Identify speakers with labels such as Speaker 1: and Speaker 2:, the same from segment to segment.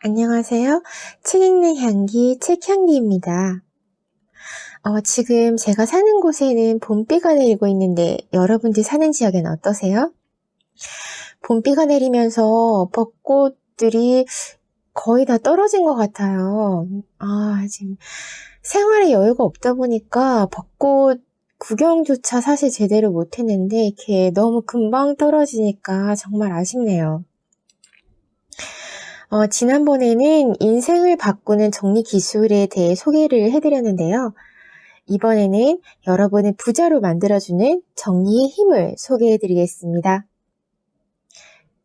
Speaker 1: 안녕하세요. 책 읽는 향기, 책향기입니다. 지금 제가 사는 곳에는 봄비가 내리고 있는데 여러분들 사는 지역에는 어떠세요? 봄비가 내리면서 벚꽃들이 거의 다 떨어진 것 같아요. 지금 생활에 여유가 없다 보니까 벚꽃 구경조차 사실 제대로 못했는데 이렇게 너무 금방 떨어지니까 정말 아쉽네요. 지난번에는 인생을 바꾸는 정리 기술에 대해 소개를 해드렸는데요. 이번에는 여러분을 부자로 만들어주는 정리의 힘을 소개해드리겠습니다.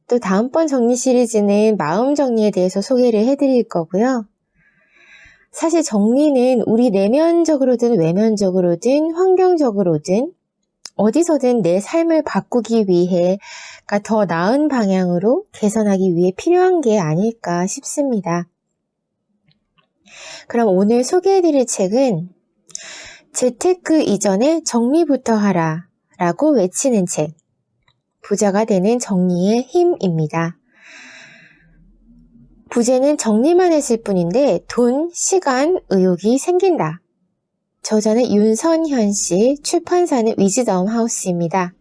Speaker 1: 또 다음번 정리 시리즈는 마음 정리에 대해서 소개를 해드릴 거고요. 사실 정리는 우리 내면적으로든 외면적으로든 환경적으로든 어디서든 내 삶을 바꾸기 위해 더 나은 방향으로 개선하기 위해 필요한 게 아닐까 싶습니다. 그럼 오늘 소개해드릴 책은 재테크 이전에 정리부터 하라 라고 외치는 책, 부자가 되는 정리의 힘입니다. 부재는 정리만 했을 뿐인데 돈, 시간, 의욕이 생긴다. 저자는 윤선현 씨, 출판사는 위즈덤 하우스입니다.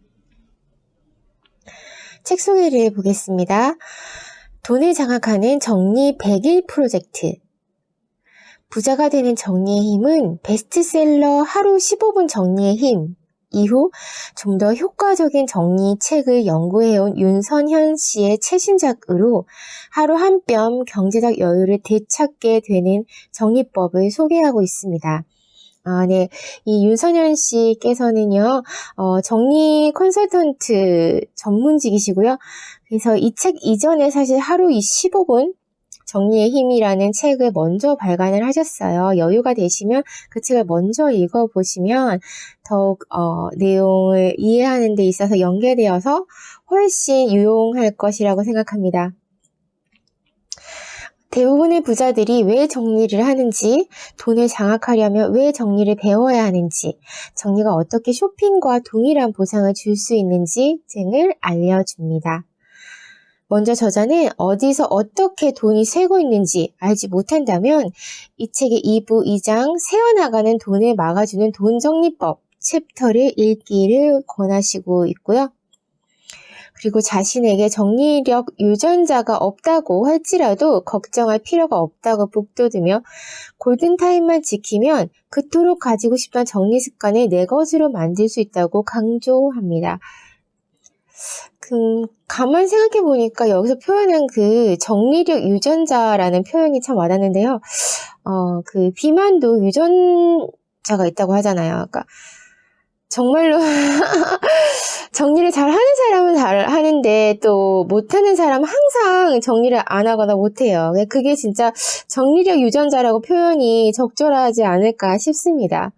Speaker 1: 책 소개를 해보겠습니다. 돈을 장악하는 정리 100일 프로젝트. 부자가 되는 정리의 힘은 베스트셀러 하루 15분 정리의 힘 이후 좀 더 효과적인 정리 책을 연구해온 윤선현 씨의 최신작으로 하루 한 뼘 경제적 여유를 되찾게 되는 정리법을 소개하고 있습니다. 네. 이 윤선현 씨께서는요, 정리 컨설턴트 전문직이시고요. 그래서 이 책 이전에 사실 하루 15분 정리의 힘이라는 책을 먼저 발간을 하셨어요. 여유가 되시면 그 책을 먼저 읽어보시면 더욱 내용을 이해하는 데 있어서 연계되어서 훨씬 유용할 것이라고 생각합니다. 대부분의 부자들이 왜 정리를 하는지, 돈을 장악하려면 왜 정리를 배워야 하는지, 정리가 어떻게 쇼핑과 동일한 보상을 줄 수 있는지 등을 알려줍니다. 먼저 저자는 어디서 어떻게 돈이 새고 있는지 알지 못한다면 이 책의 2부 2장 새어나가는 돈을 막아주는 돈정리법 챕터를 읽기를 권하시고 있고요. 그리고 자신에게 정리력 유전자가 없다고 할지라도 걱정할 필요가 없다고 북돋으며 골든타임만 지키면 그토록 가지고 싶던 정리 습관을 내 것으로 만들 수 있다고 강조합니다. 가만 생각해보니까 여기서 표현한 그 정리력 유전자라는 표현이 참 와닿는데요. 그 비만도 유전자가 있다고 하잖아요. 그러니까 정말로 정리를 잘 하는 사람은 잘 하는데 또 못하는 사람은 항상 정리를 안 하거나 못해요. 그게 진짜 정리력 유전자라고 표현이 적절하지 않을까 싶습니다.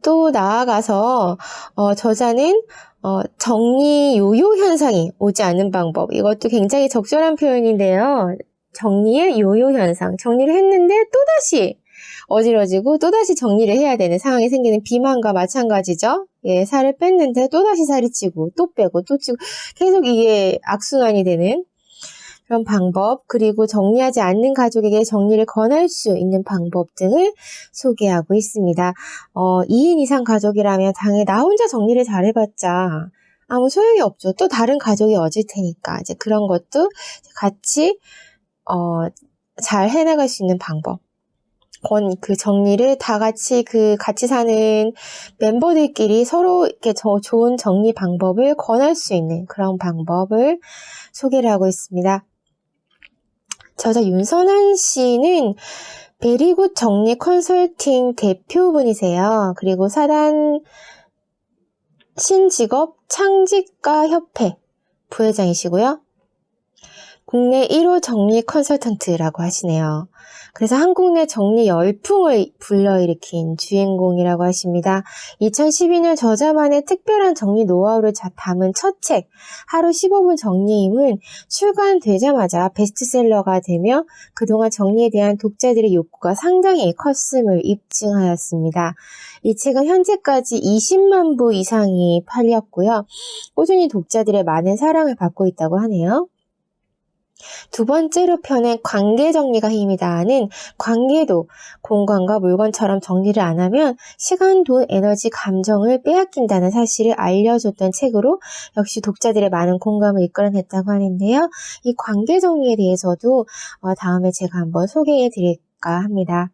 Speaker 1: 또 나아가서 저자는 정리 요요 현상이 오지 않는 방법, 이것도 굉장히 적절한 표현인데요. 정리의 요요 현상, 정리를 했는데 또다시 어지러지고 또다시 정리를 해야 되는 상황이 생기는 비만과 마찬가지죠. 예, 살을 뺐는데 또다시 살이 찌고 또 빼고 또 찌고 계속 이게 악순환이 되는 그런 방법, 그리고 정리하지 않는 가족에게 정리를 권할 수 있는 방법 등을 소개하고 있습니다. 2인 이상 가족이라면 당연히 나 혼자 정리를 잘해봤자 아무 소용이 없죠. 또 다른 가족이 얻을 테니까 이제 그런 것도 같이 잘 해나갈 수 있는 방법. 그 정리를 다 같이 같이 사는 멤버들끼리 서로 이렇게 좋은 정리 방법을 권할 수 있는 그런 방법을 소개를 하고 있습니다. 저자 윤선한 씨는 베리굿 정리 컨설팅 대표분이세요. 그리고 사단 신직업 창직가 협회 부회장이시고요. 국내 1호 정리 컨설턴트라고 하시네요. 그래서 한국 내 정리 열풍을 불러일으킨 주인공이라고 하십니다. 2012년 저자만의 특별한 정리 노하우를 담은 첫 책, 하루 15분 정리임은 출간되자마자 베스트셀러가 되며 그동안 정리에 대한 독자들의 욕구가 상당히 컸음을 입증하였습니다. 이 책은 현재까지 20만 부 이상이 팔렸고요. 꾸준히 독자들의 많은 사랑을 받고 있다고 하네요. 두 번째로 펴낸 관계 정리가 힘이다는 관계도 공간과 물건처럼 정리를 안 하면 시간, 돈, 에너지, 감정을 빼앗긴다는 사실을 알려줬던 책으로 역시 독자들의 많은 공감을 이끌어냈다고 하는데요. 이 관계 정리에 대해서도 다음에 제가 한번 소개해 드릴까 합니다.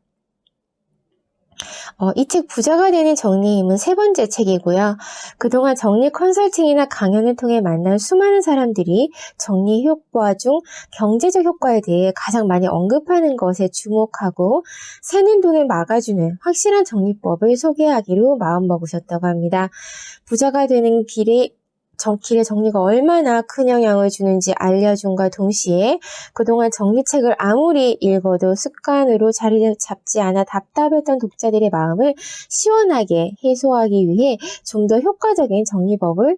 Speaker 1: 이 책 부자가 되는 정리의 힘은 세 번째 책이고요. 그동안 정리 컨설팅이나 강연을 통해 만난 수많은 사람들이 정리 효과 중 경제적 효과에 대해 가장 많이 언급하는 것에 주목하고 새는 돈을 막아주는 확실한 정리법을 소개하기로 마음먹으셨다고 합니다. 부자가 되는 길의 정리가 얼마나 큰 영향을 주는지 알려준과 동시에 그동안 정리책을 아무리 읽어도 습관으로 자리를 잡지 않아 답답했던 독자들의 마음을 시원하게 해소하기 위해 좀 더 효과적인 정리법을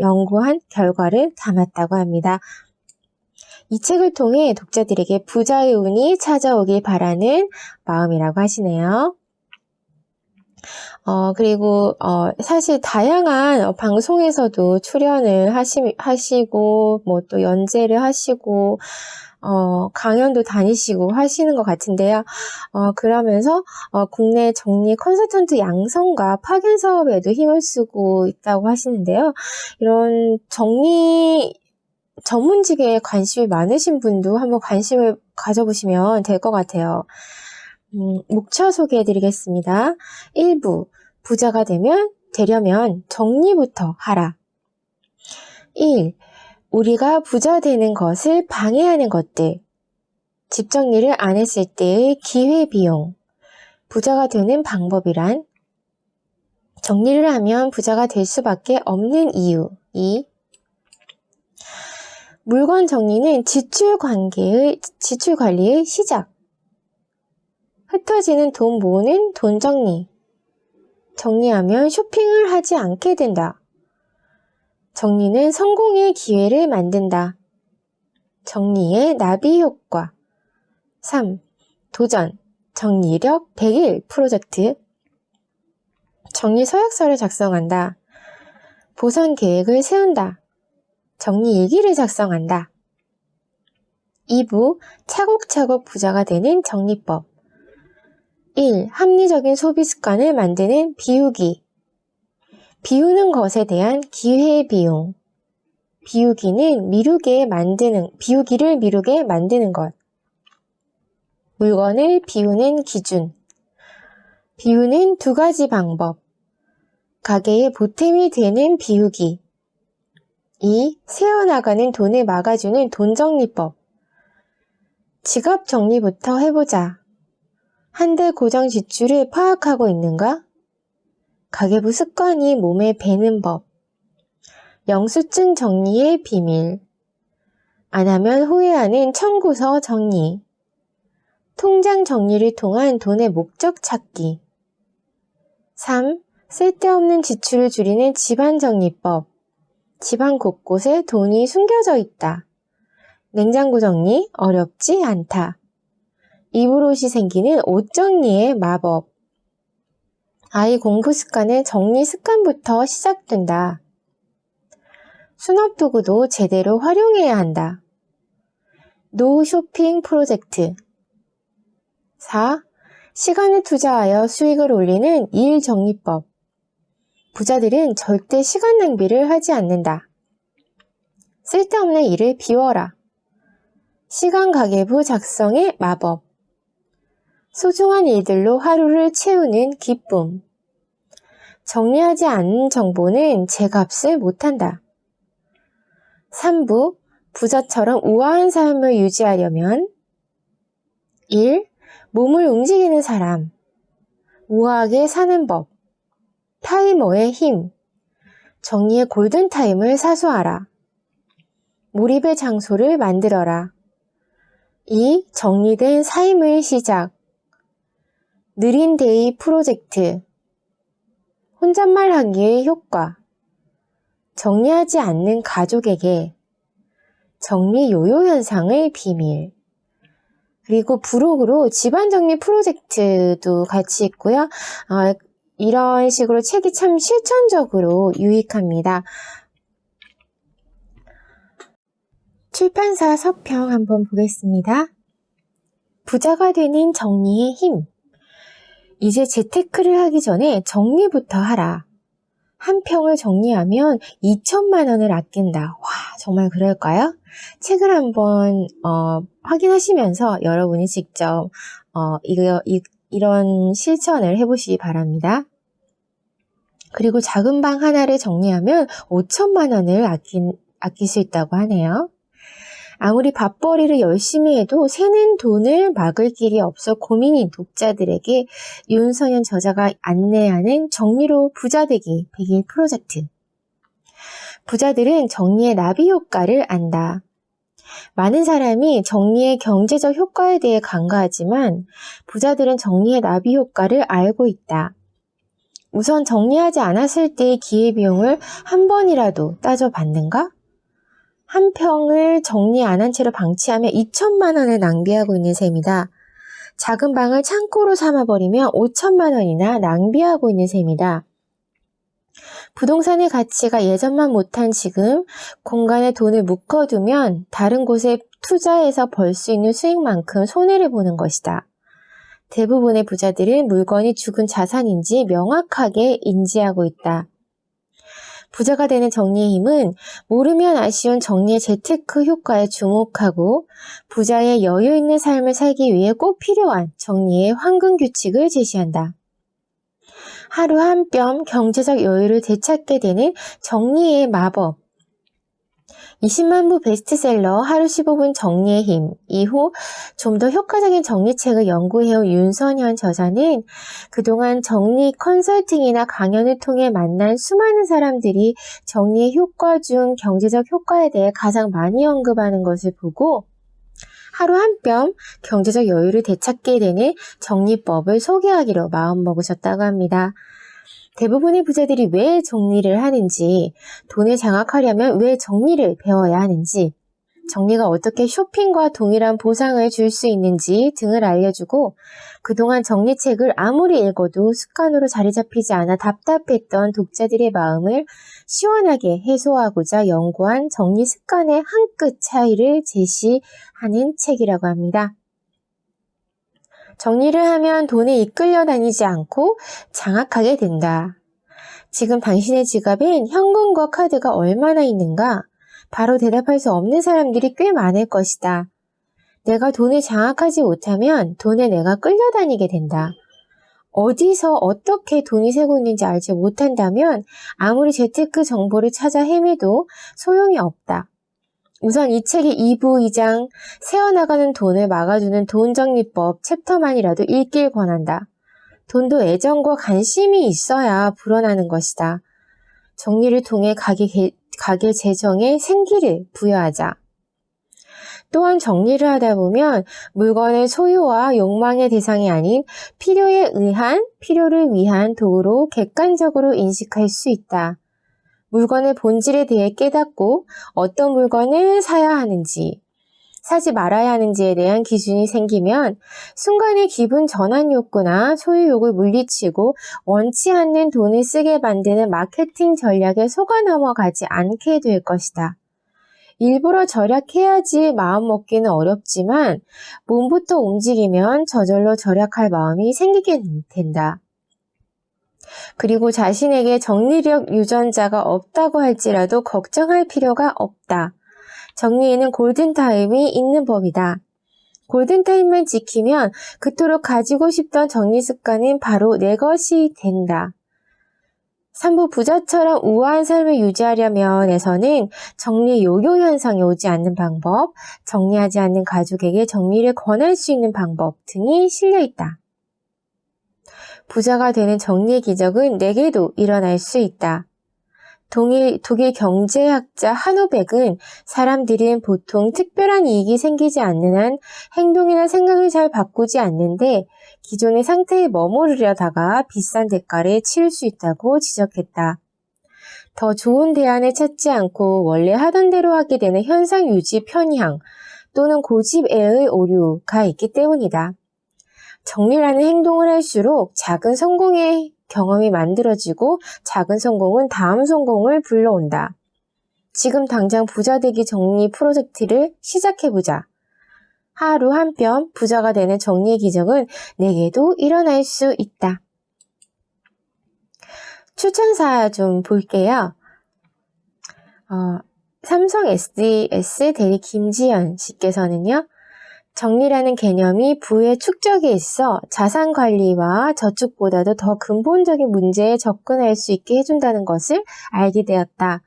Speaker 1: 연구한 결과를 담았다고 합니다. 이 책을 통해 독자들에게 부자의 운이 찾아오길 바라는 마음이라고 하시네요. 그리고, 사실 다양한 방송에서도 출연을 하시고, 뭐 또 연재를 하시고, 강연도 다니시고 하시는 것 같은데요. 그러면서, 국내 정리 컨설턴트 양성과 파견 사업에도 힘을 쓰고 있다고 하시는데요. 이런 정리 전문직에 관심이 많으신 분도 한번 관심을 가져보시면 될 것 같아요. 목차 소개해드리겠습니다. 1부, 부자가 되려면 정리부터 하라. 1. 우리가 부자 되는 것을 방해하는 것들. 집 정리를 안 했을 때의 기회비용. 부자가 되는 방법이란? 정리를 하면 부자가 될 수밖에 없는 이유. 2. 물건 정리는 지출 관리의 시작. 흩어지는 돈 모으는 돈 정리. 정리하면 쇼핑을 하지 않게 된다. 정리는 성공의 기회를 만든다. 정리의 나비 효과. 3. 도전. 정리력 100일 프로젝트. 정리 서약서를 작성한다. 보상 계획을 세운다. 정리 일기를 작성한다. 2부 차곡차곡 부자가 되는 정리법. 1. 합리적인 소비 습관을 만드는 비우기. 비우는 것에 대한 기회비용. 비우기를 미루게 만드는 것. 물건을 비우는 기준. 비우는 두 가지 방법. 가게의 보탬이 되는 비우기. 2. 새어나가는 돈을 막아주는 돈정리법. 지갑 정리부터 해보자. 한 달 고정 지출을 파악하고 있는가? 가계부 습관이 몸에 배는 법. 영수증 정리의 비밀. 안 하면 후회하는 청구서 정리. 통장 정리를 통한 돈의 목적 찾기. 3. 쓸데없는 지출을 줄이는 집안 정리법. 집안 곳곳에 돈이 숨겨져 있다. 냉장고 정리 어렵지 않다. 입으로시 생기는 옷 정리의 마법. 아이 공부 습관은 정리 습관부터 시작된다. 수납 도구도 제대로 활용해야 한다. 노 쇼핑 프로젝트. 4. 시간을 투자하여 수익을 올리는 일 정리법. 부자들은 절대 시간 낭비를 하지 않는다. 쓸데없는 일을 비워라. 시간 가계부 작성의 마법. 소중한 일들로 하루를 채우는 기쁨. 정리하지 않은 정보는 제값을 못한다. 3부 부자처럼 우아한 삶을 유지하려면 1. 몸을 움직이는 사람. 우아하게 사는 법. 타이머의 힘. 정리의 골든타임을 사수하라. 몰입의 장소를 만들어라. 2. 정리된 삶의 시작. 느린 데이 프로젝트. 혼잣말 하기의 효과. 정리하지 않는 가족에게. 정리 요요 현상의 비밀. 그리고 부록으로 집안 정리 프로젝트도 같이 있고요. 이런 식으로 책이 참 실천적으로 유익합니다. 출판사 서평 한번 보겠습니다. 부자가 되는 정리의 힘. 이제 재테크를 하기 전에 정리부터 하라. 한 평을 정리하면 2천만 원을 아낀다. 와, 정말 그럴까요? 책을 한번 확인하시면서 여러분이 직접 이런 실천을 해보시기 바랍니다. 그리고 작은 방 하나를 정리하면 5천만 원을 아낄 수 있다고 하네요. 아무리 밥벌이를 열심히 해도 새는 돈을 막을 길이 없어 고민인 독자들에게 윤선현 저자가 안내하는 정리로 부자되기 100일 프로젝트. 부자들은 정리의 나비 효과를 안다. 많은 사람이 정리의 경제적 효과에 대해 간과하지만 부자들은 정리의 나비 효과를 알고 있다. 우선 정리하지 않았을 때의 기회비용을 한 번이라도 따져봤는가? 한 평을 정리 안 한 채로 방치하면 2천만 원을 낭비하고 있는 셈이다. 작은 방을 창고로 삼아버리면 5천만 원이나 낭비하고 있는 셈이다. 부동산의 가치가 예전만 못한 지금 공간에 돈을 묶어두면 다른 곳에 투자해서 벌 수 있는 수익만큼 손해를 보는 것이다. 대부분의 부자들은 물건이 죽은 자산인지 명확하게 인지하고 있다. 부자가 되는 정리의 힘은 모르면 아쉬운 정리의 재테크 효과에 주목하고 부자의 여유 있는 삶을 살기 위해 꼭 필요한 정리의 황금 규칙을 제시한다. 하루 한 뼘 경제적 여유를 되찾게 되는 정리의 마법. 20만 부 베스트셀러 하루 15분 정리의 힘 이후 좀 더 효과적인 정리책을 연구해온 윤선현 저자는 그동안 정리 컨설팅이나 강연을 통해 만난 수많은 사람들이 정리의 효과 중 경제적 효과에 대해 가장 많이 언급하는 것을 보고 하루 한 뼘 경제적 여유를 되찾게 되는 정리법을 소개하기로 마음먹으셨다고 합니다. 대부분의 부자들이 왜 정리를 하는지, 돈을 장악하려면 왜 정리를 배워야 하는지, 정리가 어떻게 쇼핑과 동일한 보상을 줄 수 있는지 등을 알려주고 그동안 정리책을 아무리 읽어도 습관으로 자리 잡히지 않아 답답했던 독자들의 마음을 시원하게 해소하고자 연구한 정리 습관의 한 끗 차이를 제시하는 책이라고 합니다. 정리를 하면 돈에 이끌려 다니지 않고 장악하게 된다. 지금 당신의 지갑엔 현금과 카드가 얼마나 있는가? 바로 대답할 수 없는 사람들이 꽤 많을 것이다. 내가 돈을 장악하지 못하면 돈에 내가 끌려다니게 된다. 어디서 어떻게 돈이 새고 있는지 알지 못한다면 아무리 재테크 정보를 찾아 헤매도 소용이 없다. 우선 이 책의 2부 2장 새어나가는 돈을 막아주는 돈정리법 챕터만이라도 읽길 권한다. 돈도 애정과 관심이 있어야 불어나는 것이다. 정리를 통해 가계 재정에 생기를 부여하자. 또한 정리를 하다 보면 물건의 소유와 욕망의 대상이 아닌 필요를 위한 도구로 객관적으로 인식할 수 있다. 물건의 본질에 대해 깨닫고 어떤 물건을 사야 하는지, 사지 말아야 하는지에 대한 기준이 생기면 순간의 기분 전환 욕구나 소유욕을 물리치고 원치 않는 돈을 쓰게 만드는 마케팅 전략에 속아 넘어가지 않게 될 것이다. 일부러 절약해야지 마음먹기는 어렵지만 몸부터 움직이면 저절로 절약할 마음이 생기게 된다. 그리고 자신에게 정리력 유전자가 없다고 할지라도 걱정할 필요가 없다. 정리에는 골든타임이 있는 법이다. 골든타임만 지키면 그토록 가지고 싶던 정리 습관은 바로 내 것이 된다. 3부 부자처럼 우아한 삶을 유지하려면에서는 정리 요요 현상이 오지 않는 방법, 정리하지 않는 가족에게 정리를 권할 수 있는 방법 등이 실려 있다. 부자가 되는 정리의 기적은 내게도 일어날 수 있다. 독일 경제학자 하노백은 사람들은 보통 특별한 이익이 생기지 않는 한 행동이나 생각을 잘 바꾸지 않는데 기존의 상태에 머무르려다가 비싼 대가를 치를 수 있다고 지적했다. 더 좋은 대안을 찾지 않고 원래 하던 대로 하게 되는 현상 유지 편향 또는 고집애의 오류가 있기 때문이다. 정리라는 행동을 할수록 작은 성공의 경험이 만들어지고 작은 성공은 다음 성공을 불러온다. 지금 당장 부자 되기 정리 프로젝트를 시작해보자. 하루 한 뼘 부자가 되는 정리의 기적은 내게도 일어날 수 있다. 추천사 좀 볼게요. 삼성 SDS 대리 김지연 씨께서는요. 정리라는 개념이 부의 축적에 있어 자산관리와 저축보다도 더 근본적인 문제에 접근할 수 있게 해준다는 것을 알게 되었다.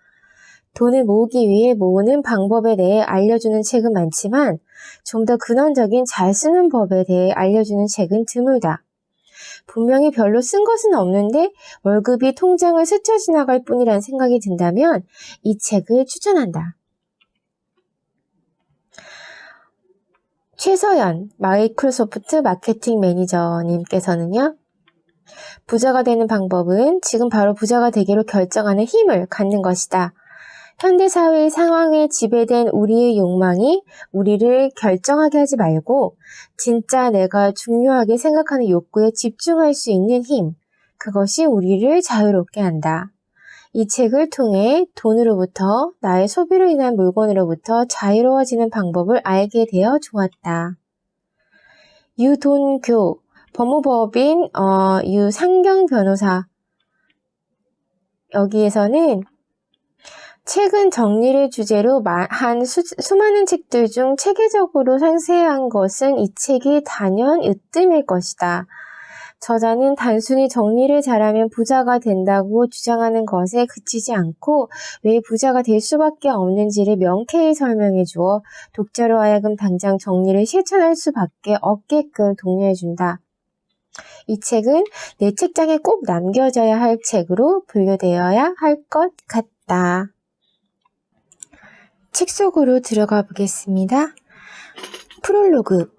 Speaker 1: 돈을 모으기 위해 모으는 방법에 대해 알려주는 책은 많지만 좀 더 근원적인 잘 쓰는 법에 대해 알려주는 책은 드물다. 분명히 별로 쓴 것은 없는데 월급이 통장을 스쳐 지나갈 뿐이란 생각이 든다면 이 책을 추천한다. 최서연 마이크로소프트 마케팅 매니저님께서는요. 부자가 되는 방법은 지금 바로 부자가 되기로 결정하는 힘을 갖는 것이다. 현대사회의 상황에 지배된 우리의 욕망이 우리를 결정하게 하지 말고 진짜 내가 중요하게 생각하는 욕구에 집중할 수 있는 힘, 그것이 우리를 자유롭게 한다. 이 책을 통해 돈으로부터 나의 소비로 인한 물건으로부터 자유로워지는 방법을 알게 되어 좋았다. 유돈교, 법무법인 유상경 변호사 여기에서는 최근 정리를 주제로 한 수많은 책들 중 체계적으로 상세한 것은 이 책이 단연 으뜸일 것이다. 저자는 단순히 정리를 잘하면 부자가 된다고 주장하는 것에 그치지 않고 왜 부자가 될 수밖에 없는지를 명쾌히 설명해 주어 독자로 하여금 당장 정리를 실천할 수밖에 없게끔 독려해준다. 이 책은 내 책장에 꼭 남겨져야 할 책으로 분류되어야 할 것 같다. 책 속으로 들어가 보겠습니다. 프롤로그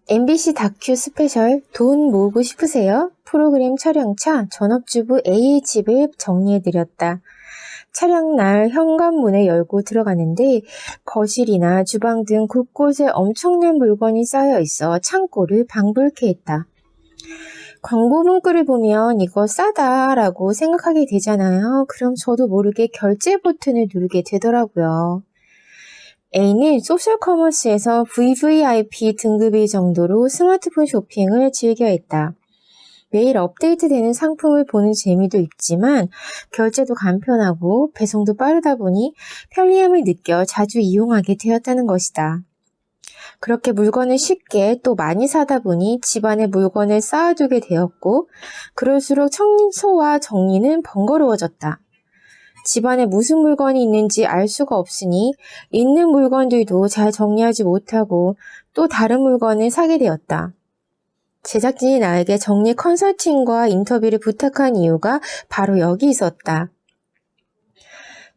Speaker 1: MBC 다큐 스페셜 돈 모으고 싶으세요? 프로그램 촬영차 전업주부 A의 집을 정리해드렸다. 촬영날 현관문을 열고 들어가는데 거실이나 주방 등 곳곳에 엄청난 물건이 쌓여 있어 창고를 방불케 했다. 광고 문구를 보면 이거 싸다라고 생각하게 되잖아요. 그럼 저도 모르게 결제 버튼을 누르게 되더라고요. A는 소셜커머스에서 VVIP 등급일 정도로 스마트폰 쇼핑을 즐겨 했다. 매일 업데이트되는 상품을 보는 재미도 있지만 결제도 간편하고 배송도 빠르다 보니 편리함을 느껴 자주 이용하게 되었다는 것이다. 그렇게 물건을 쉽게 또 많이 사다 보니 집안에 물건을 쌓아두게 되었고 그럴수록 청소와 정리는 번거로워졌다. 집안에 무슨 물건이 있는지 알 수가 없으니 있는 물건들도 잘 정리하지 못하고 또 다른 물건을 사게 되었다. 제작진이 나에게 정리 컨설팅과 인터뷰를 부탁한 이유가 바로 여기 있었다.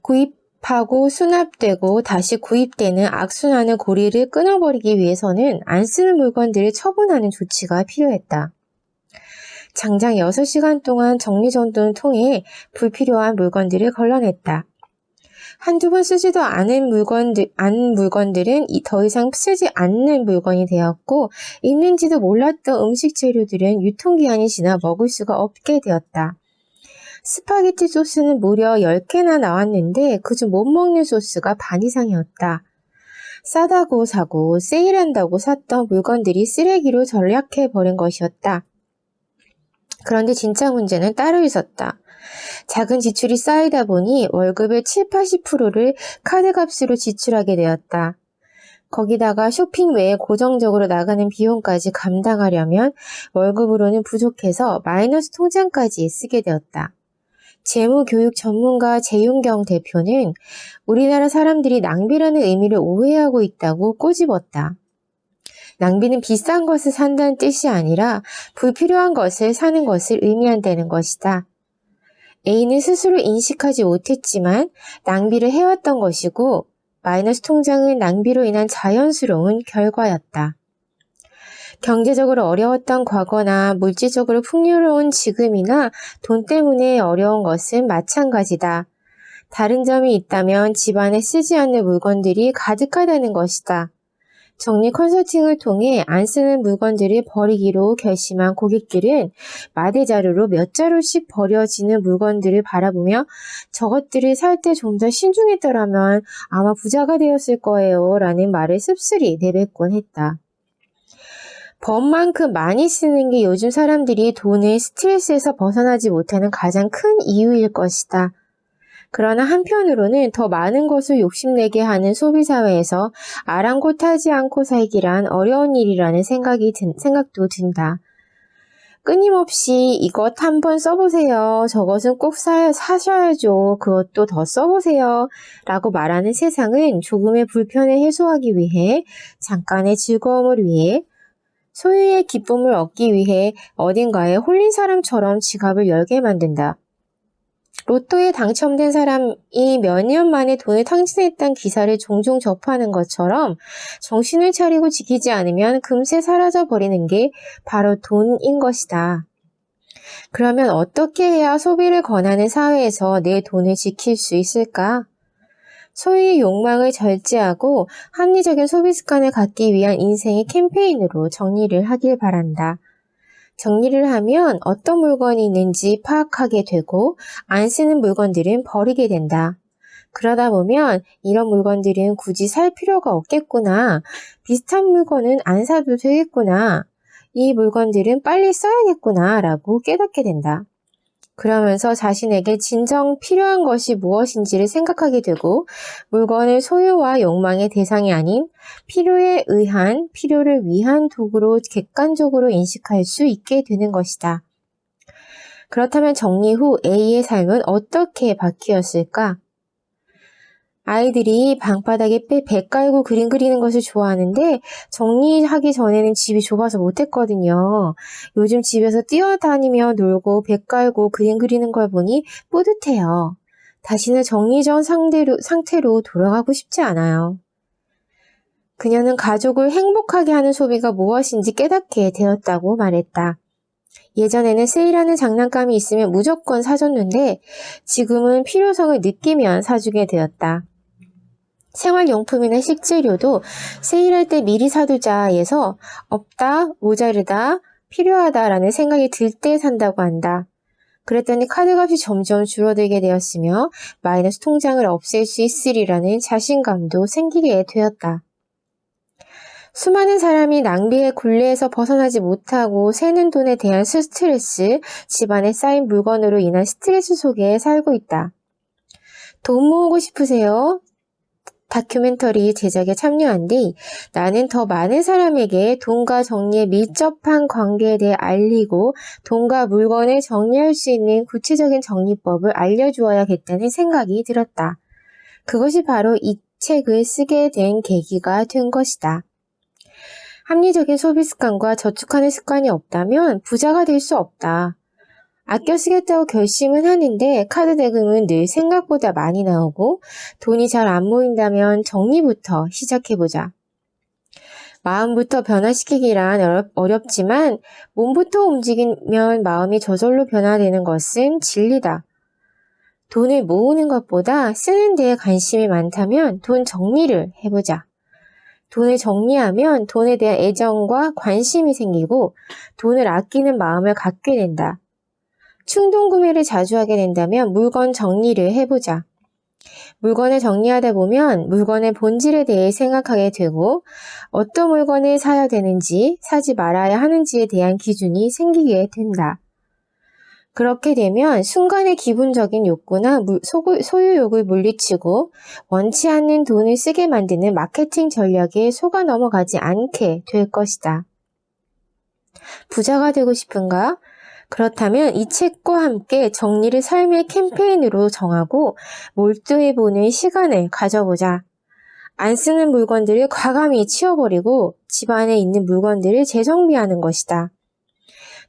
Speaker 1: 구입하고 수납되고 다시 구입되는 악순환의 고리를 끊어버리기 위해서는 안 쓰는 물건들을 처분하는 조치가 필요했다. 장장 6시간 동안 정리정돈을 통해 불필요한 물건들을 걸러냈다. 한두 번 쓰지도 않은 물건들은 더 이상 쓰지 않는 물건이 되었고 있는지도 몰랐던 음식 재료들은 유통기한이 지나 먹을 수가 없게 되었다. 스파게티 소스는 무려 10개나 나왔는데 그중 못 먹는 소스가 반 이상이었다. 싸다고 사고 세일한다고 샀던 물건들이 쓰레기로 전락해버린 것이었다. 그런데 진짜 문제는 따로 있었다. 작은 지출이 쌓이다 보니 월급의 70~80%를 카드값으로 지출하게 되었다. 거기다가 쇼핑 외에 고정적으로 나가는 비용까지 감당하려면 월급으로는 부족해서 마이너스 통장까지 쓰게 되었다. 재무교육 전문가 재윤경 대표는 우리나라 사람들이 낭비라는 의미를 오해하고 있다고 꼬집었다. 낭비는 비싼 것을 산다는 뜻이 아니라 불필요한 것을 사는 것을 의미한다는 것이다. A는 스스로 인식하지 못했지만 낭비를 해왔던 것이고 마이너스 통장은 낭비로 인한 자연스러운 결과였다. 경제적으로 어려웠던 과거나 물질적으로 풍요로운 지금이나 돈 때문에 어려운 것은 마찬가지다. 다른 점이 있다면 집안에 쓰지 않는 물건들이 가득하다는 것이다. 정리 컨설팅을 통해 안 쓰는 물건들을 버리기로 결심한 고객들은 마대자루로 몇 자루씩 버려지는 물건들을 바라보며 저것들을 살 때 좀 더 신중했더라면 아마 부자가 되었을 거예요 라는 말을 씁쓸히 내뱉곤 했다. 법만큼 많이 쓰는 게 요즘 사람들이 돈의 스트레스에서 벗어나지 못하는 가장 큰 이유일 것이다. 그러나 한편으로는 더 많은 것을 욕심내게 하는 소비사회에서 아랑곳하지 않고 살기란 어려운 일이라는 생각도 든다. 끊임없이 이것 한번 써보세요. 저것은 꼭 사셔야죠. 그것도 더 써보세요. 라고 말하는 세상은 조금의 불편을 해소하기 위해, 잠깐의 즐거움을 위해, 소유의 기쁨을 얻기 위해 어딘가에 홀린 사람처럼 지갑을 열게 만든다. 로또에 당첨된 사람이 몇 년 만에 돈을 탕진했다는 기사를 종종 접하는 것처럼 정신을 차리고 지키지 않으면 금세 사라져 버리는 게 바로 돈인 것이다. 그러면 어떻게 해야 소비를 권하는 사회에서 내 돈을 지킬 수 있을까? 소유의 욕망을 절제하고 합리적인 소비 습관을 갖기 위한 인생의 캠페인으로 정리를 하길 바란다. 정리를 하면 어떤 물건이 있는지 파악하게 되고 안 쓰는 물건들은 버리게 된다. 그러다 보면 이런 물건들은 굳이 살 필요가 없겠구나. 비슷한 물건은 안 사도 되겠구나. 이 물건들은 빨리 써야겠구나 라고 깨닫게 된다. 그러면서 자신에게 진정 필요한 것이 무엇인지를 생각하게 되고 물건을 소유와 욕망의 대상이 아닌 필요를 위한 도구로 객관적으로 인식할 수 있게 되는 것이다. 그렇다면 정리 후 A의 삶은 어떻게 바뀌었을까? 아이들이 방바닥에 배 깔고 그림 그리는 것을 좋아하는데 정리하기 전에는 집이 좁아서 못했거든요. 요즘 집에서 뛰어다니며 놀고 배 깔고 그림 그리는 걸 보니 뿌듯해요. 다시는 정리 전 상태로 돌아가고 싶지 않아요. 그녀는 가족을 행복하게 하는 소비가 무엇인지 깨닫게 되었다고 말했다. 예전에는 세일하는 장난감이 있으면 무조건 사줬는데 지금은 필요성을 느끼면 사주게 되었다. 생활용품이나 식재료도 세일할 때 미리 사두자 해서 없다, 모자르다, 필요하다라는 생각이 들 때 산다고 한다. 그랬더니 카드값이 점점 줄어들게 되었으며 마이너스 통장을 없앨 수 있으리라는 자신감도 생기게 되었다. 수많은 사람이 낭비의 굴레에서 벗어나지 못하고 새는 돈에 대한 스트레스, 집안에 쌓인 물건으로 인한 스트레스 속에 살고 있다. 돈 모으고 싶으세요? 다큐멘터리 제작에 참여한 뒤 나는 더 많은 사람에게 돈과 정리의 밀접한 관계에 대해 알리고 돈과 물건을 정리할 수 있는 구체적인 정리법을 알려주어야겠다는 생각이 들었다. 그것이 바로 이 책을 쓰게 된 계기가 된 것이다. 합리적인 소비 습관과 저축하는 습관이 없다면 부자가 될 수 없다. 아껴 쓰겠다고 결심은 하는데 카드 대금은 늘 생각보다 많이 나오고 돈이 잘 안 모인다면 정리부터 시작해보자. 마음부터 변화시키기란 어렵지만 몸부터 움직이면 마음이 저절로 변화되는 것은 진리다. 돈을 모으는 것보다 쓰는 데에 관심이 많다면 돈 정리를 해보자. 돈을 정리하면 돈에 대한 애정과 관심이 생기고 돈을 아끼는 마음을 갖게 된다. 충동 구매를 자주 하게 된다면 물건 정리를 해보자. 물건을 정리하다 보면 물건의 본질에 대해 생각하게 되고 어떤 물건을 사야 되는지 사지 말아야 하는지에 대한 기준이 생기게 된다. 그렇게 되면 순간의 기분적인 욕구나 소유욕을 물리치고 원치 않는 돈을 쓰게 만드는 마케팅 전략에 속아 넘어가지 않게 될 것이다. 부자가 되고 싶은가? 그렇다면 이 책과 함께 정리를 삶의 캠페인으로 정하고 몰두해보는 시간을 가져보자. 안 쓰는 물건들을 과감히 치워버리고 집안에 있는 물건들을 재정비하는 것이다.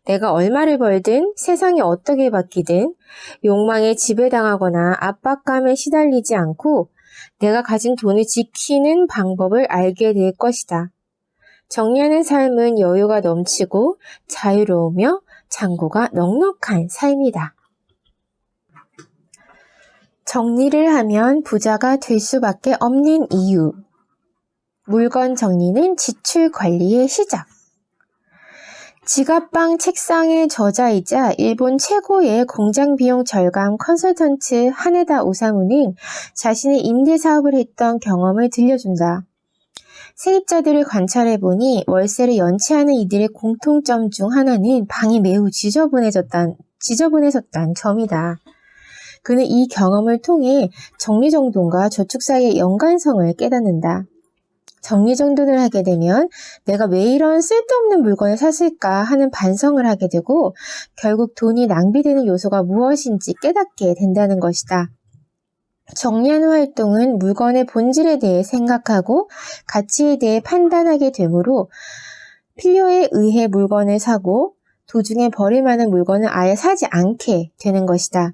Speaker 1: 내가 얼마를 벌든 세상이 어떻게 바뀌든 욕망에 지배당하거나 압박감에 시달리지 않고 내가 가진 돈을 지키는 방법을 알게 될 것이다. 정리하는 삶은 여유가 넘치고 자유로우며 잔고가 넉넉한 삶이다. 정리를 하면 부자가 될 수밖에 없는 이유. 물건 정리는 지출 관리의 시작. 지갑방 책상의 저자이자 일본 최고의 공장 비용 절감 컨설턴트 하네다 오사무는 자신의 임대 사업을 했던 경험을 들려준다. 세입자들을 관찰해보니 월세를 연체하는 이들의 공통점 중 하나는 방이 매우 지저분해졌다는 점이다. 그는 이 경험을 통해 정리정돈과 저축 사이의 연관성을 깨닫는다. 정리정돈을 하게 되면 내가 왜 이런 쓸데없는 물건을 샀을까 하는 반성을 하게 되고 결국 돈이 낭비되는 요소가 무엇인지 깨닫게 된다는 것이다. 정리하는 활동은 물건의 본질에 대해 생각하고 가치에 대해 판단하게 되므로 필요에 의해 물건을 사고 도중에 버릴 만한 물건을 아예 사지 않게 되는 것이다.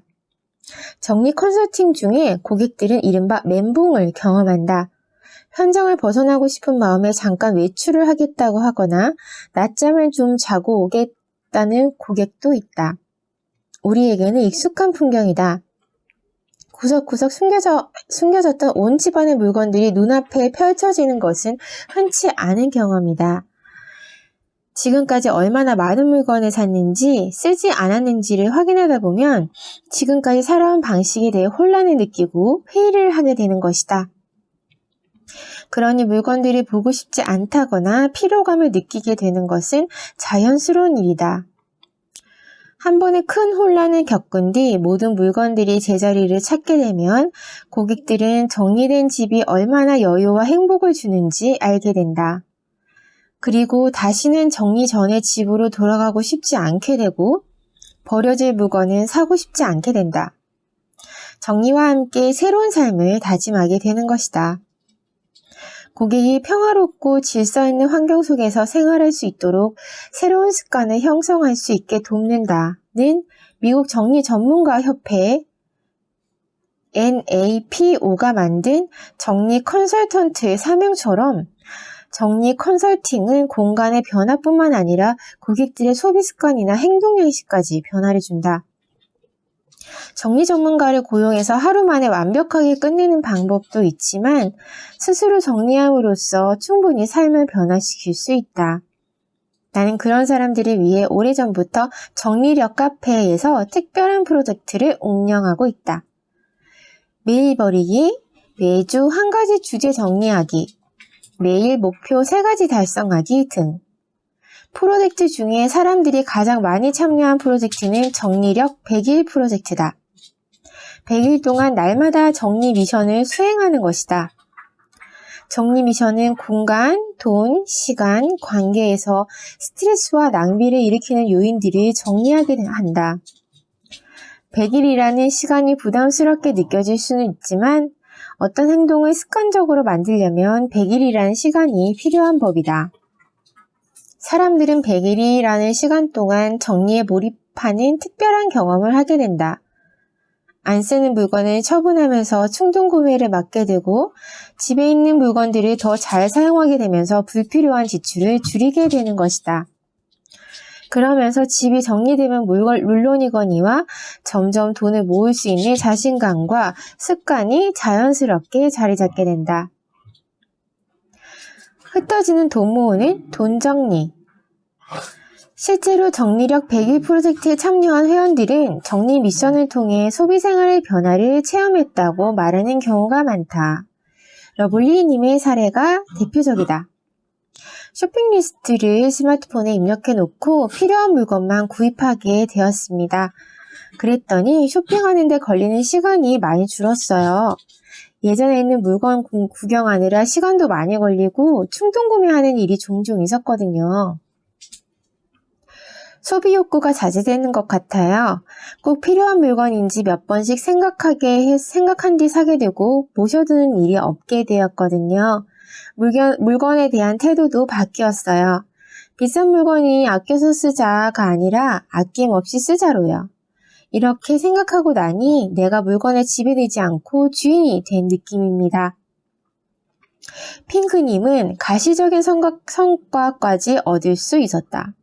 Speaker 1: 정리 컨설팅 중에 고객들은 이른바 멘붕을 경험한다. 현장을 벗어나고 싶은 마음에 잠깐 외출을 하겠다고 하거나 낮잠을 좀 자고 오겠다는 고객도 있다. 우리에게는 익숙한 풍경이다. 구석구석 숨겨졌던 온 집안의 물건들이 눈앞에 펼쳐지는 것은 흔치 않은 경험이다. 지금까지 얼마나 많은 물건을 샀는지 쓰지 않았는지를 확인하다 보면 지금까지 살아온 방식에 대해 혼란을 느끼고 회의를 하게 되는 것이다. 그러니 물건들이 보고 싶지 않다거나 피로감을 느끼게 되는 것은 자연스러운 일이다. 한 번에 큰 혼란을 겪은 뒤 모든 물건들이 제자리를 찾게 되면 고객들은 정리된 집이 얼마나 여유와 행복을 주는지 알게 된다. 그리고 다시는 정리 전에 집으로 돌아가고 싶지 않게 되고 버려질 물건은 사고 싶지 않게 된다. 정리와 함께 새로운 삶을 다짐하게 되는 것이다. 고객이 평화롭고 질서 있는 환경 속에서 생활할 수 있도록 새로운 습관을 형성할 수 있게 돕는다는 미국 정리 전문가 협회 NAPO가 만든 정리 컨설턴트의 사명처럼 정리 컨설팅은 공간의 변화뿐만 아니라 고객들의 소비 습관이나 행동 양식까지 변화를 준다. 정리 전문가를 고용해서 하루 만에 완벽하게 끝내는 방법도 있지만 스스로 정리함으로써 충분히 삶을 변화시킬 수 있다. 나는 그런 사람들을 위해 오래전부터 정리력 카페에서 특별한 프로젝트를 운영하고 있다. 매일 버리기, 매주 한 가지 주제 정리하기, 매일 목표 3가지 달성하기 등. 프로젝트 중에 사람들이 가장 많이 참여한 프로젝트는 정리력 100일 프로젝트다. 100일 동안 날마다 정리 미션을 수행하는 것이다. 정리 미션은 공간, 돈, 시간, 관계에서 스트레스와 낭비를 일으키는 요인들을 정리하게 한다. 100일이라는 시간이 부담스럽게 느껴질 수는 있지만 어떤 행동을 습관적으로 만들려면 100일이라는 시간이 필요한 법이다. 사람들은 100일이라는 시간 동안 정리에 몰입하는 특별한 경험을 하게 된다. 안 쓰는 물건을 처분하면서 충동 구매를 막게 되고 집에 있는 물건들을 더 잘 사용하게 되면서 불필요한 지출을 줄이게 되는 것이다. 그러면서 집이 정리되면 물론이거니와 점점 돈을 모을 수 있는 자신감과 습관이 자연스럽게 자리 잡게 된다. 흩어지는 돈 모으는 돈 정리. 실제로 정리력 100일 프로젝트에 참여한 회원들은 정리 미션을 통해 소비 생활의 변화를 체험했다고 말하는 경우가 많다. 러블리님의 사례가 대표적이다. 쇼핑 리스트를 스마트폰에 입력해 놓고 필요한 물건만 구입하게 되었습니다. 그랬더니 쇼핑하는 데 걸리는 시간이 많이 줄었어요. 예전에는 물건 구경하느라 시간도 많이 걸리고 충동 구매하는 일이 종종 있었거든요. 소비 욕구가 자제되는 것 같아요. 꼭 필요한 물건인지 몇 번씩 생각한 뒤 사게 되고 모셔두는 일이 없게 되었거든요. 물건에 대한 태도도 바뀌었어요. 비싼 물건이 아껴서 쓰자가 아니라 아낌없이 쓰자로요. 이렇게 생각하고 나니 내가 물건에 지배되지 않고 주인이 된 느낌입니다. 핑크님은 가시적인 성과까지 얻을 수 있었다.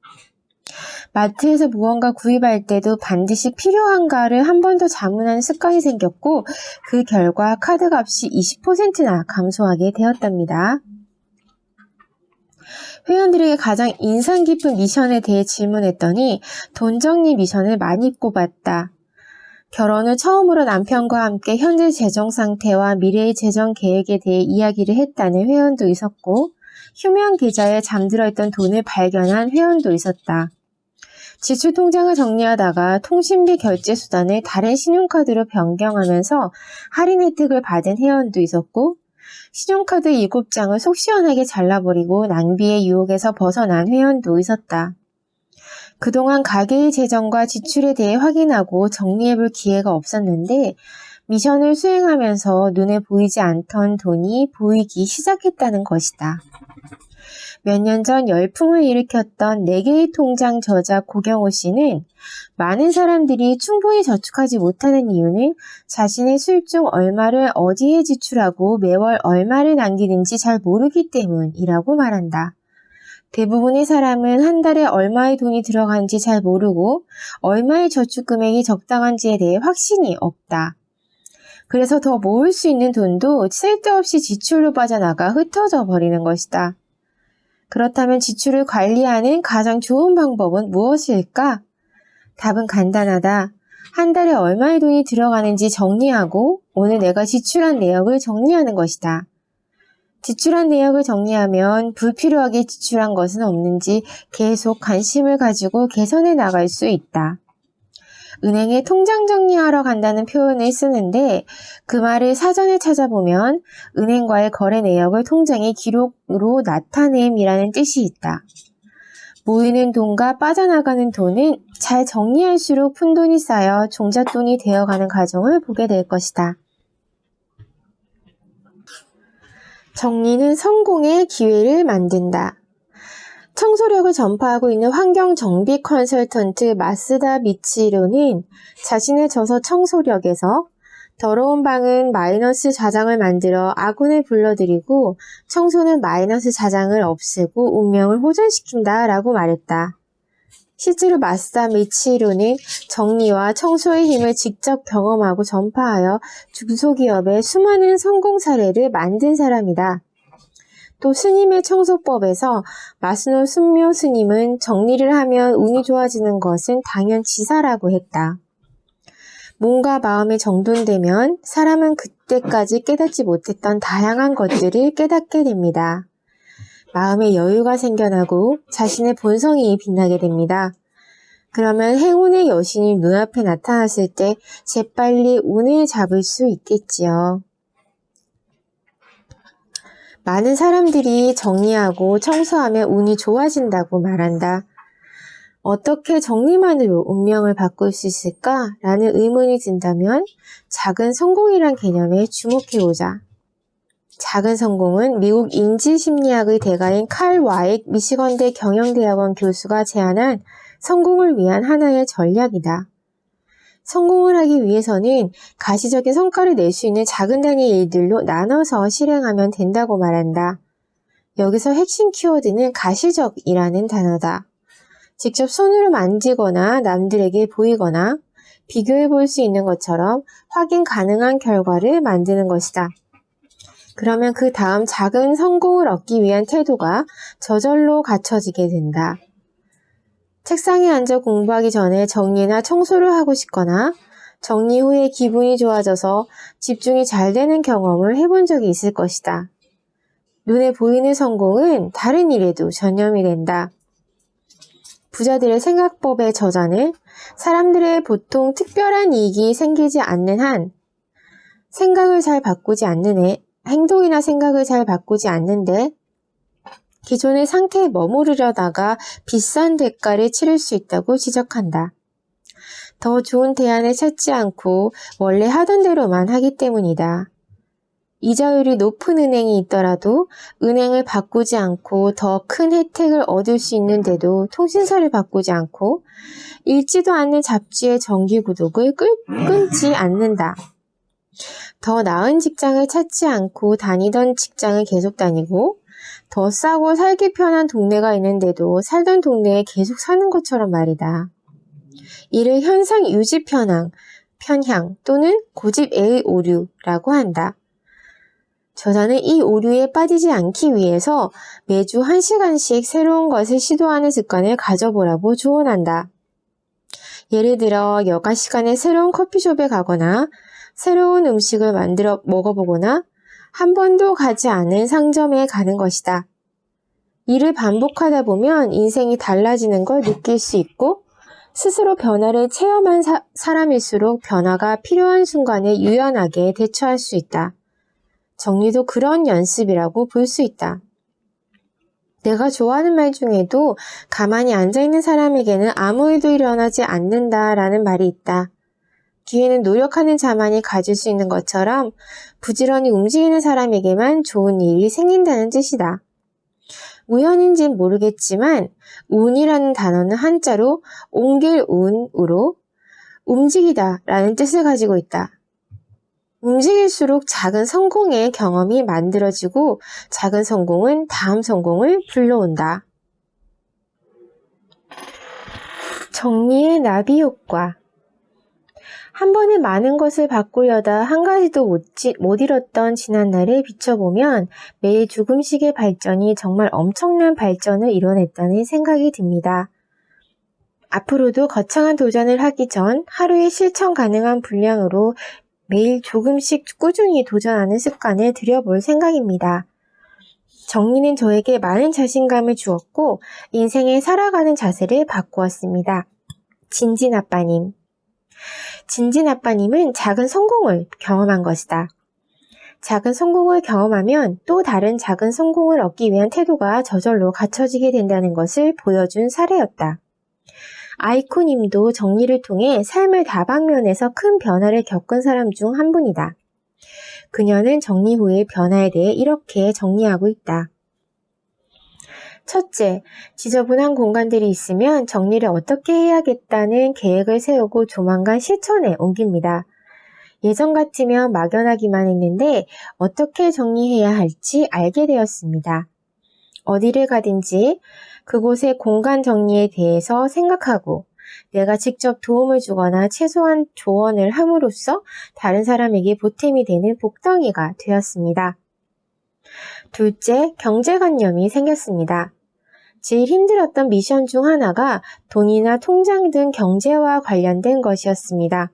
Speaker 1: 마트에서 무언가 구입할 때도 반드시 필요한가를 한 번 더 자문하는 습관이 생겼고 그 결과 카드 값이 20%나 감소하게 되었답니다. 회원들에게 가장 인상 깊은 미션에 대해 질문했더니 돈 정리 미션을 많이 꼽았다. 결혼 후 처음으로 남편과 함께 현재 재정 상태와 미래의 재정 계획에 대해 이야기를 했다는 회원도 있었고, 휴면 계좌에 잠들어 있던 돈을 발견한 회원도 있었다. 지출 통장을 정리하다가 통신비 결제 수단을 다른 신용카드로 변경하면서 할인 혜택을 받은 회원도 있었고, 신용카드 7장을 속 시원하게 잘라버리고 낭비의 유혹에서 벗어난 회원도 있었다. 그동안 가계의 재정과 지출에 대해 확인하고 정리해볼 기회가 없었는데 미션을 수행하면서 눈에 보이지 않던 돈이 보이기 시작했다는 것이다. 몇 년 전 열풍을 일으켰던 4개의 통장 저자 고경호 씨는 많은 사람들이 충분히 저축하지 못하는 이유는 자신의 수입 중 얼마를 어디에 지출하고 매월 얼마를 남기는지 잘 모르기 때문이라고 말한다. 대부분의 사람은 한 달에 얼마의 돈이 들어가는지 잘 모르고 얼마의 저축 금액이 적당한지에 대해 확신이 없다. 그래서 더 모을 수 있는 돈도 쓸데없이 지출로 빠져나가 흩어져 버리는 것이다. 그렇다면 지출을 관리하는 가장 좋은 방법은 무엇일까? 답은 간단하다. 한 달에 얼마의 돈이 들어가는지 정리하고 오늘 내가 지출한 내역을 정리하는 것이다. 지출한 내역을 정리하면 불필요하게 지출한 것은 없는지 계속 관심을 가지고 개선해 나갈 수 있다. 은행에 통장 정리하러 간다는 표현을 쓰는데 그 말을 사전에 찾아보면 은행과의 거래 내역을 통장의 기록으로 나타냄이라는 뜻이 있다. 모이는 돈과 빠져나가는 돈은 잘 정리할수록 푼돈이 쌓여 종잣돈이 되어가는 과정을 보게 될 것이다. 정리는 성공의 기회를 만든다. 청소력을 전파하고 있는 환경정비 컨설턴트 마스다 미치로는 자신의 저서 청소력에서 더러운 방은 마이너스 자장을 만들어 아군을 불러들이고 청소는 마이너스 자장을 없애고 운명을 호전시킨다 라고 말했다. 실제로 마스다 미치로는 정리와 청소의 힘을 직접 경험하고 전파하여 중소기업의 수많은 성공 사례를 만든 사람이다. 또 스님의 청소법에서 마스노 순묘 스님은 정리를 하면 운이 좋아지는 것은 당연지사라고 했다. 몸과 마음이 정돈되면 사람은 그때까지 깨닫지 못했던 다양한 것들을 깨닫게 됩니다. 마음에 여유가 생겨나고 자신의 본성이 빛나게 됩니다. 그러면 행운의 여신이 눈앞에 나타났을 때 재빨리 운을 잡을 수 있겠지요. 많은 사람들이 정리하고 청소하면 운이 좋아진다고 말한다. 어떻게 정리만으로 운명을 바꿀 수 있을까? 라는 의문이 든다면 작은 성공이란 개념에 주목해보자. 작은 성공은 미국 인지심리학의 대가인 칼 와익 미시건대 경영대학원 교수가 제안한 성공을 위한 하나의 전략이다. 성공을 하기 위해서는 가시적인 성과를 낼 수 있는 작은 단위의 일들로 나눠서 실행하면 된다고 말한다. 여기서 핵심 키워드는 가시적이라는 단어다. 직접 손으로 만지거나 남들에게 보이거나 비교해 볼 수 있는 것처럼 확인 가능한 결과를 만드는 것이다. 그러면 그 다음 작은 성공을 얻기 위한 태도가 저절로 갖춰지게 된다. 책상에 앉아 공부하기 전에 정리나 청소를 하고 싶거나 정리 후에 기분이 좋아져서 집중이 잘 되는 경험을 해본 적이 있을 것이다. 눈에 보이는 성공은 다른 일에도 전염이 된다. 부자들의 생각법의 저자는 사람들의 보통 특별한 이익이 생기지 않는 한 생각을 잘 바꾸지 않는 애, 행동이나 생각을 잘 바꾸지 않는데 기존의 상태에 머무르려다가 비싼 대가를 치를 수 있다고 지적한다. 더 좋은 대안을 찾지 않고 원래 하던 대로만 하기 때문이다. 이자율이 높은 은행이 있더라도 은행을 바꾸지 않고 더 큰 혜택을 얻을 수 있는데도 통신사를 바꾸지 않고 읽지도 않는 잡지의 정기 구독을 끊지 않는다. 더 나은 직장을 찾지 않고 다니던 직장을 계속 다니고 더 싸고 살기 편한 동네가 있는데도 살던 동네에 계속 사는 것처럼 말이다. 이를 현상 유지 편향 또는 고집의 오류라고 한다. 저자는 이 오류에 빠지지 않기 위해서 매주 1시간씩 새로운 것을 시도하는 습관을 가져보라고 조언한다. 예를 들어 여가 시간에 새로운 커피숍에 가거나 새로운 음식을 만들어 먹어보거나 한 번도 가지 않은 상점에 가는 것이다. 이를 반복하다 보면 인생이 달라지는 걸 느낄 수 있고 스스로 변화를 체험한 사람일수록 변화가 필요한 순간에 유연하게 대처할 수 있다. 정리도 그런 연습이라고 볼 수 있다. 내가 좋아하는 말 중에도 가만히 앉아있는 사람에게는 아무 일도 일어나지 않는다라는 말이 있다. 기회는 노력하는 자만이 가질 수 있는 것처럼 부지런히 움직이는 사람에게만 좋은 일이 생긴다는 뜻이다. 우연인지는 모르겠지만 운이라는 단어는 한자로 옮길 운으로 움직이다 라는 뜻을 가지고 있다. 움직일수록 작은 성공의 경험이 만들어지고 작은 성공은 다음 성공을 불러온다. 정리의 나비 효과. 한 번에 많은 것을 바꾸려다 한 가지도 못 이뤘던 지난날을 비춰보면 매일 조금씩의 발전이 정말 엄청난 발전을 이뤄냈다는 생각이 듭니다. 앞으로도 거창한 도전을 하기 전 하루에 실천 가능한 분량으로 매일 조금씩 꾸준히 도전하는 습관을 들여볼 생각입니다. 정리는 저에게 많은 자신감을 주었고 인생에 살아가는 자세를 바꾸었습니다. 진진아빠님. 진진아빠님은 작은 성공을 경험한 것이다. 작은 성공을 경험하면 또 다른 작은 성공을 얻기 위한 태도가 저절로 갖춰지게 된다는 것을 보여준 사례였다. 아이코님도 정리를 통해 삶의 다방면에서 큰 변화를 겪은 사람 중 한 분이다. 그녀는 정리 후의 변화에 대해 이렇게 정리하고 있다. 첫째, 지저분한 공간들이 있으면 정리를 어떻게 해야겠다는 계획을 세우고 조만간 실천에 옮깁니다. 예전 같으면 막연하기만 했는데 어떻게 정리해야 할지 알게 되었습니다. 어디를 가든지 그곳의 공간 정리에 대해서 생각하고 내가 직접 도움을 주거나 최소한 조언을 함으로써 다른 사람에게 보탬이 되는 복덩이가 되었습니다. 둘째, 경제관념이 생겼습니다. 제일 힘들었던 미션 중 하나가 돈이나 통장 등 경제와 관련된 것이었습니다.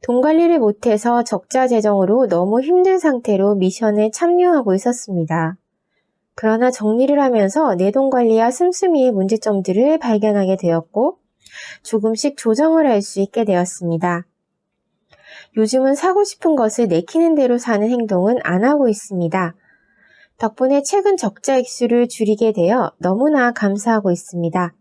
Speaker 1: 돈 관리를 못해서 적자 재정으로 너무 힘든 상태로 미션에 참여하고 있었습니다. 그러나 정리를 하면서 내 돈 관리와 씀씀이의 문제점들을 발견하게 되었고 조금씩 조정을 할 수 있게 되었습니다. 요즘은 사고 싶은 것을 내키는 대로 사는 행동은 안 하고 있습니다. 덕분에 최근 적자 액수를 줄이게 되어 너무나 감사하고 있습니다.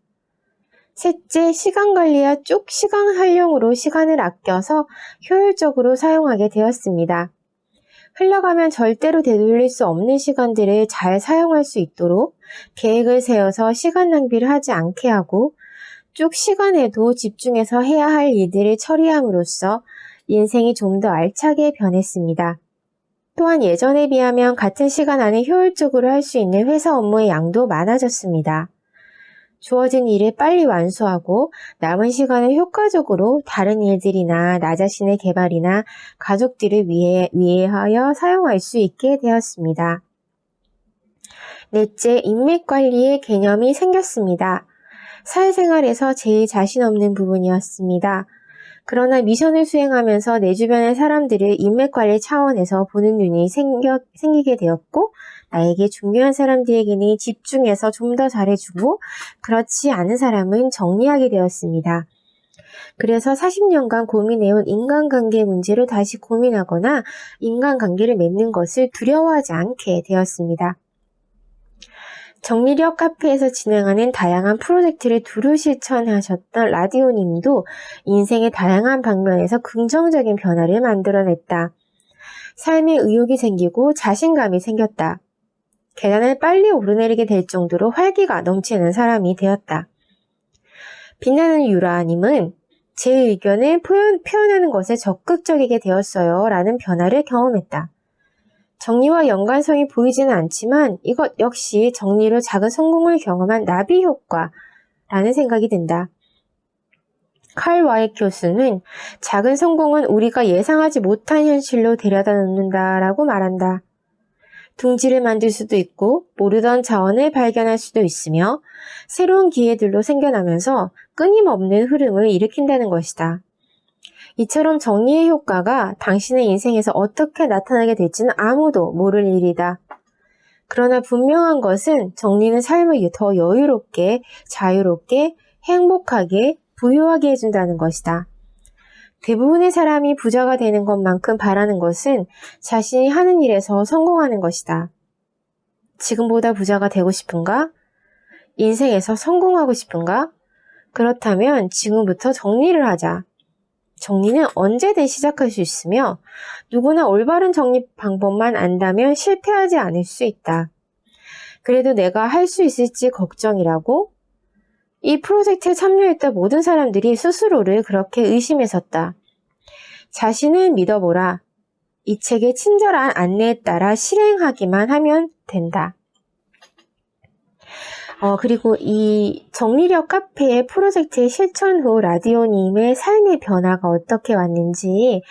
Speaker 1: 셋째, 시간 관리와 쭉 시간 활용으로 시간을 아껴서 효율적으로 사용하게 되었습니다. 흘러가면 절대로 되돌릴 수 없는 시간들을 잘 사용할 수 있도록 계획을 세워서 시간 낭비를 하지 않게 하고 쭉 시간에도 집중해서 해야 할 일들을 처리함으로써 인생이 좀 더 알차게 변했습니다. 또한 예전에 비하면 같은 시간 안에 효율적으로 할 수 있는 회사 업무의 양도 많아졌습니다. 주어진 일을 빨리 완수하고 남은 시간을 효과적으로 다른 일들이나 나 자신의 개발이나 가족들을 위하여 사용할 수 있게 되었습니다. 넷째, 인맥 관리의 개념이 생겼습니다. 사회생활에서 제일 자신 없는 부분이었습니다. 그러나 미션을 수행하면서 내 주변의 사람들을 인맥 관리 차원에서 보는 눈이 생기게 되었고 나에게 중요한 사람들에게는 집중해서 좀 더 잘해주고 그렇지 않은 사람은 정리하게 되었습니다. 그래서 40년간 고민해온 인간관계 문제를 다시 고민하거나 인간관계를 맺는 것을 두려워하지 않게 되었습니다. 정리력 카페에서 진행하는 다양한 프로젝트를 두루 실천하셨던 라디오님도 인생의 다양한 방면에서 긍정적인 변화를 만들어냈다. 삶에 의욕이 생기고 자신감이 생겼다. 계단을 빨리 오르내리게 될 정도로 활기가 넘치는 사람이 되었다. 빛나는 유라님은 제 의견을 표현하는 것에 적극적이게 되었어요 라는 변화를 경험했다. 정리와 연관성이 보이지는 않지만 이것 역시 정리로 작은 성공을 경험한 나비 효과라는 생각이 든다. 칼 와이 교수는 작은 성공은 우리가 예상하지 못한 현실로 데려다 놓는다라고 말한다. 둥지를 만들 수도 있고 모르던 자원을 발견할 수도 있으며 새로운 기회들로 생겨나면서 끊임없는 흐름을 일으킨다는 것이다. 이처럼 정리의 효과가 당신의 인생에서 어떻게 나타나게 될지는 아무도 모를 일이다. 그러나 분명한 것은 정리는 삶을 더 여유롭게, 자유롭게, 행복하게, 부유하게 해준다는 것이다. 대부분의 사람이 부자가 되는 것만큼 바라는 것은 자신이 하는 일에서 성공하는 것이다. 지금보다 부자가 되고 싶은가? 인생에서 성공하고 싶은가? 그렇다면 지금부터 정리를 하자. 정리는 언제든 시작할 수 있으며 누구나 올바른 정리 방법만 안다면 실패하지 않을 수 있다. 그래도 내가 할 수 있을지 걱정이라고? 이 프로젝트에 참여했던 모든 사람들이 스스로를 그렇게 의심했었다. 자신을 믿어보라. 이 책의 친절한 안내에 따라 실행하기만 하면 된다. 그리고 이 정리력 카페의 프로젝트의 실천 후 라디오님의 삶의 변화가 어떻게 왔는지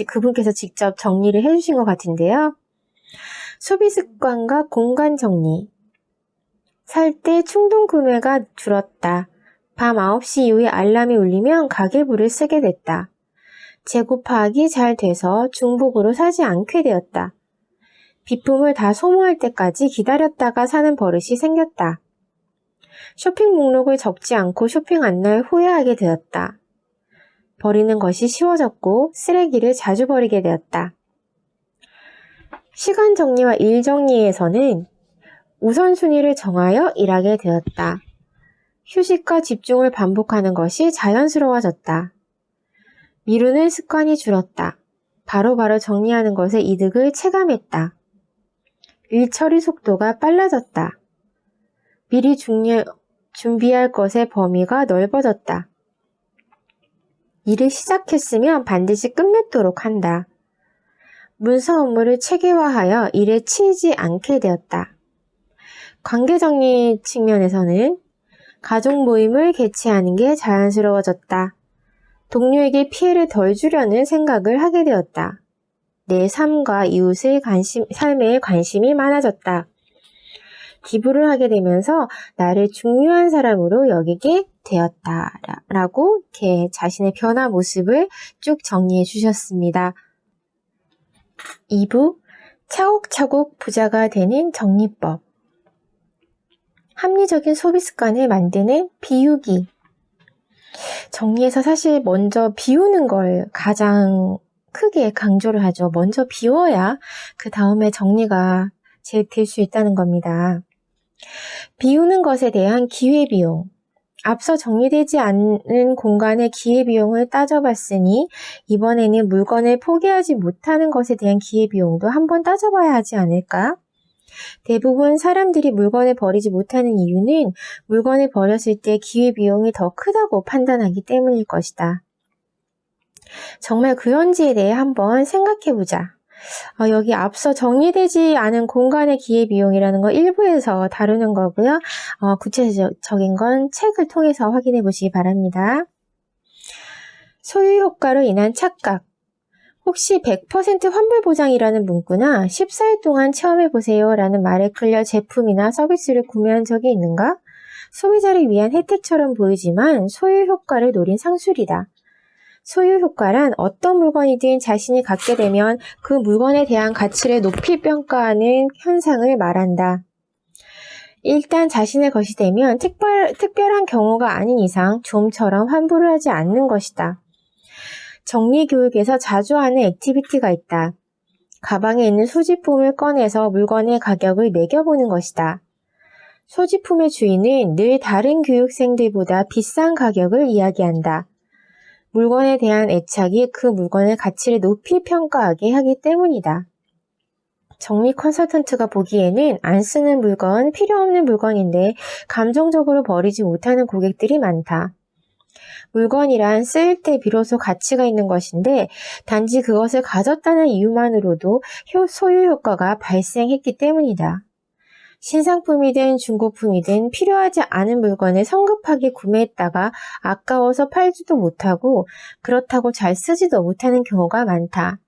Speaker 1: 그분께서 직접 정리를 해주신 것 같은데요. 소비 습관과 공간 정리. 살 때 충동 구매가 줄었다. 밤 9시 이후에 알람이 울리면 가계부를 쓰게 됐다. 재고 파악이 잘 돼서 중복으로 사지 않게 되었다. 비품을 다 소모할 때까지 기다렸다가 사는 버릇이 생겼다. 쇼핑 목록을 적지 않고 쇼핑한 날 후회하게 되었다. 버리는 것이 쉬워졌고 쓰레기를 자주 버리게 되었다. 시간 정리와 일 정리에서는 우선순위를 정하여 일하게 되었다. 휴식과 집중을 반복하는 것이 자연스러워졌다. 미루는 습관이 줄었다. 바로바로 정리하는 것의 이득을 체감했다. 일 처리 속도가 빨라졌다. 미리 준비할 것의 범위가 넓어졌다. 일을 시작했으면 반드시 끝맺도록 한다. 문서 업무를 체계화하여 일에 치이지 않게 되었다. 관계정리 측면에서는 가족 모임을 개최하는 게 자연스러워졌다. 동료에게 피해를 덜 주려는 생각을 하게 되었다. 내 삶과 이웃의 삶에 관심이 많아졌다. 기부를 하게 되면서 나를 중요한 사람으로 여기게 되었다. 라고 이렇게 자신의 변화 모습을 쭉 정리해 주셨습니다. 2부 차곡차곡 부자가 되는 정리법. 합리적인 소비 습관을 만드는 비우기. 정리에서 사실 먼저 비우는 걸 가장 크게 강조를 하죠. 먼저 비워야 그 다음에 정리가 될 수 있다는 겁니다. 비우는 것에 대한 기회비용. 앞서 정리되지 않는 공간의 기회비용을 따져봤으니 이번에는 물건을 포기하지 못하는 것에 대한 기회비용도 한번 따져봐야 하지 않을까? 대부분 사람들이 물건을 버리지 못하는 이유는 물건을 버렸을 때 기회비용이 더 크다고 판단하기 때문일 것이다. 정말 그런지에 대해 한번 생각해보자. 여기 앞서 정리되지 않은 공간의 기회비용이라는 거 1부에서 다루는 거고요. 구체적인 건 책을 통해서 확인해 보시기 바랍니다. 소유 효과로 인한 착각. 혹시 100% 환불 보장이라는 문구나 14일 동안 체험해보세요 라는 말에 끌려 제품이나 서비스를 구매한 적이 있는가? 소비자를 위한 혜택처럼 보이지만 소유 효과를 노린 상술이다. 소유 효과란 어떤 물건이든 자신이 갖게 되면 그 물건에 대한 가치를 높이 평가하는 현상을 말한다. 일단 자신의 것이 되면 특별한 경우가 아닌 이상 좀처럼 환불을 하지 않는 것이다. 정리교육에서 자주 하는 액티비티가 있다. 가방에 있는 소지품을 꺼내서 물건의 가격을 매겨보는 것이다. 소지품의 주인은 늘 다른 교육생들보다 비싼 가격을 이야기한다. 물건에 대한 애착이 그 물건의 가치를 높이 평가하게 하기 때문이다. 정리 컨설턴트가 보기에는 안 쓰는 물건, 필요 없는 물건인데 감정적으로 버리지 못하는 고객들이 많다. 물건이란 쓸 때 비로소 가치가 있는 것인데 단지 그것을 가졌다는 이유만으로도 소유 효과가 발생했기 때문이다. 신상품이든 중고품이든 필요하지 않은 물건을 성급하게 구매했다가 아까워서 팔지도 못하고 그렇다고 잘 쓰지도 못하는 경우가 많다.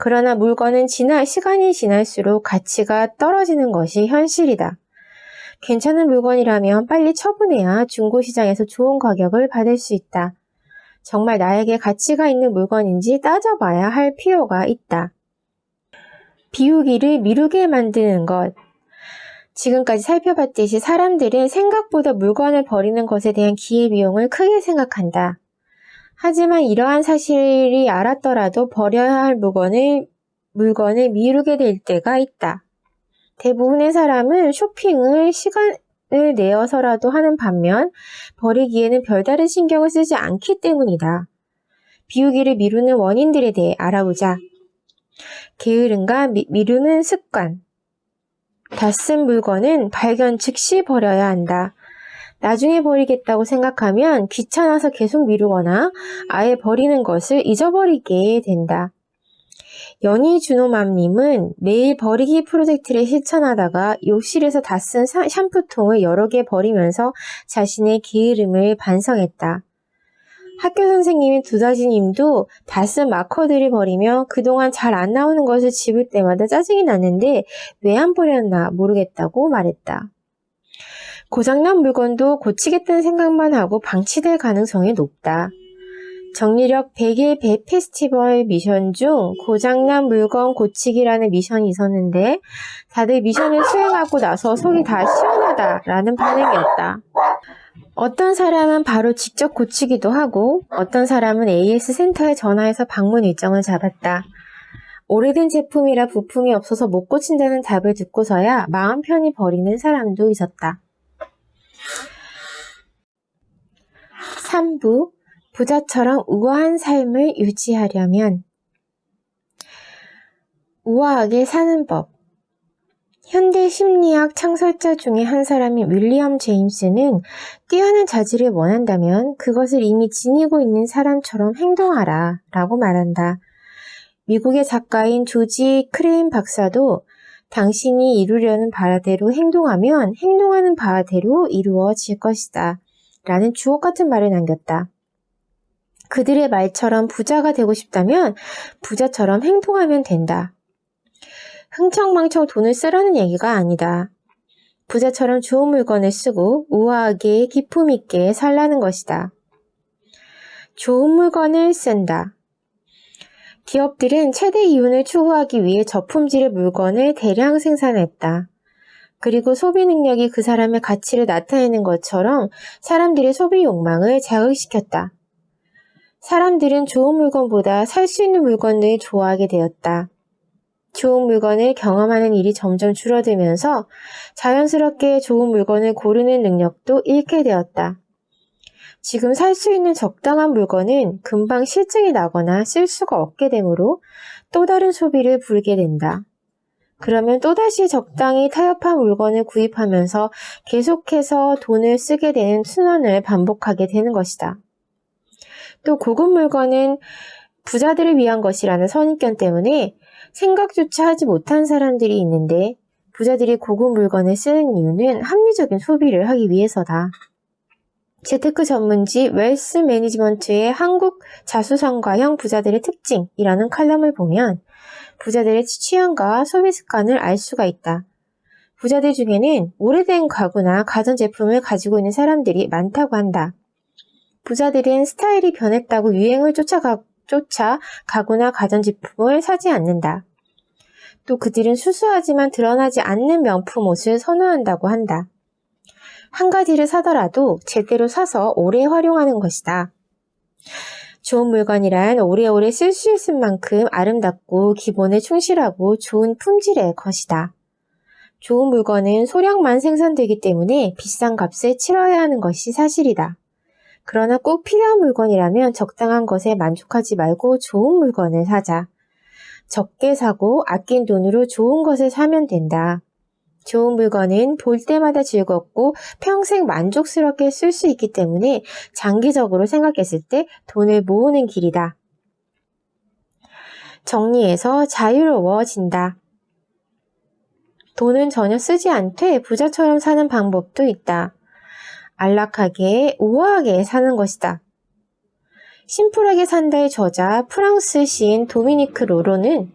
Speaker 1: 그러나 물건은 시간이 지날수록 가치가 떨어지는 것이 현실이다. 괜찮은 물건이라면 빨리 처분해야 중고시장에서 좋은 가격을 받을 수 있다. 정말 나에게 가치가 있는 물건인지 따져봐야 할 필요가 있다. 비우기를 미루게 만드는 것. 지금까지 살펴봤듯이 사람들은 생각보다 물건을 버리는 것에 대한 기회비용을 크게 생각한다. 하지만 이러한 사실이 알았더라도 버려야 할 물건을 미루게 될 때가 있다. 대부분의 사람은 쇼핑을 시간을 내어서라도 하는 반면 버리기에는 별다른 신경을 쓰지 않기 때문이다. 비우기를 미루는 원인들에 대해 알아보자. 게으름과 미루는 습관. 다 쓴 물건은 발견 즉시 버려야 한다. 나중에 버리겠다고 생각하면 귀찮아서 계속 미루거나 아예 버리는 것을 잊어버리게 된다. 연희준호맘님은 매일 버리기 프로젝트를 실천하다가 욕실에서 다 쓴 샴푸통을 여러 개 버리면서 자신의 게으름을 반성했다. 학교 선생님인 두다지님도 다 쓴 마커들을 버리며 그동안 잘 안 나오는 것을 집을 때마다 짜증이 났는데 왜 안 버렸나 모르겠다고 말했다. 고장난 물건도 고치겠다는 생각만 하고 방치될 가능성이 높다. 정리력 100일 페스티벌 미션 중 고장난 물건 고치기라는 미션이 있었는데 다들 미션을 수행하고 나서 속이 다 시원하다라는 반응이었다. 어떤 사람은 바로 직접 고치기도 하고 어떤 사람은 AS 센터에 전화해서 방문 일정을 잡았다. 오래된 제품이라 부품이 없어서 못 고친다는 답을 듣고서야 마음 편히 버리는 사람도 있었다. 3부 부자처럼 우아한 삶을 유지하려면 우아하게 사는 법. 현대 심리학 창설자 중에 한 사람인 윌리엄 제임스는 뛰어난 자질을 원한다면 그것을 이미 지니고 있는 사람처럼 행동하라 라고 말한다. 미국의 작가인 조지 크레인 박사도 당신이 이루려는 바대로 행동하면 행동하는 바대로 이루어질 것이다 라는 주옥 같은 말을 남겼다. 그들의 말처럼 부자가 되고 싶다면 부자처럼 행동하면 된다. 흥청망청 돈을 쓰라는 얘기가 아니다. 부자처럼 좋은 물건을 쓰고 우아하게 기품 있게 살라는 것이다. 좋은 물건을 쓴다. 기업들은 최대 이윤을 추구하기 위해 저품질의 물건을 대량 생산했다. 그리고 소비 능력이 그 사람의 가치를 나타내는 것처럼 사람들의 소비 욕망을 자극시켰다. 사람들은 좋은 물건보다 살 수 있는 물건을 좋아하게 되었다. 좋은 물건을 경험하는 일이 점점 줄어들면서 자연스럽게 좋은 물건을 고르는 능력도 잃게 되었다. 지금 살 수 있는 적당한 물건은 금방 실증이 나거나 쓸 수가 없게 되므로 또 다른 소비를 부르게 된다. 그러면 또다시 적당히 타협한 물건을 구입하면서 계속해서 돈을 쓰게 되는 순환을 반복하게 되는 것이다. 또 고급 물건은 부자들을 위한 것이라는 선입견 때문에 생각조차 하지 못한 사람들이 있는데 부자들이 고급 물건을 쓰는 이유는 합리적인 소비를 하기 위해서다. 재테크 전문지 웰스 매니지먼트의 한국 자수성가형 부자들의 특징이라는 칼럼을 보면 부자들의 취향과 소비 습관을 알 수가 있다. 부자들 중에는 오래된 가구나 가전제품을 가지고 있는 사람들이 많다고 한다. 부자들은 스타일이 변했다고 유행을 쫓아 가구나 가전제품을 사지 않는다. 또 그들은 수수하지만 드러나지 않는 명품 옷을 선호한다고 한다. 한 가지를 사더라도 제대로 사서 오래 활용하는 것이다. 좋은 물건이란 오래오래 쓸 수 있을 만큼 아름답고 기본에 충실하고 좋은 품질의 것이다. 좋은 물건은 소량만 생산되기 때문에 비싼 값을 치러야 하는 것이 사실이다. 그러나 꼭 필요한 물건이라면 적당한 것에 만족하지 말고 좋은 물건을 사자. 적게 사고 아낀 돈으로 좋은 것을 사면 된다. 좋은 물건은 볼 때마다 즐겁고 평생 만족스럽게 쓸 수 있기 때문에 장기적으로 생각했을 때 돈을 모으는 길이다. 정리해서 자유로워진다. 돈은 전혀 쓰지 않되 부자처럼 사는 방법도 있다. 안락하게, 우아하게 사는 것이다. 심플하게 산다의 저자 프랑스 시인 도미니크 로로는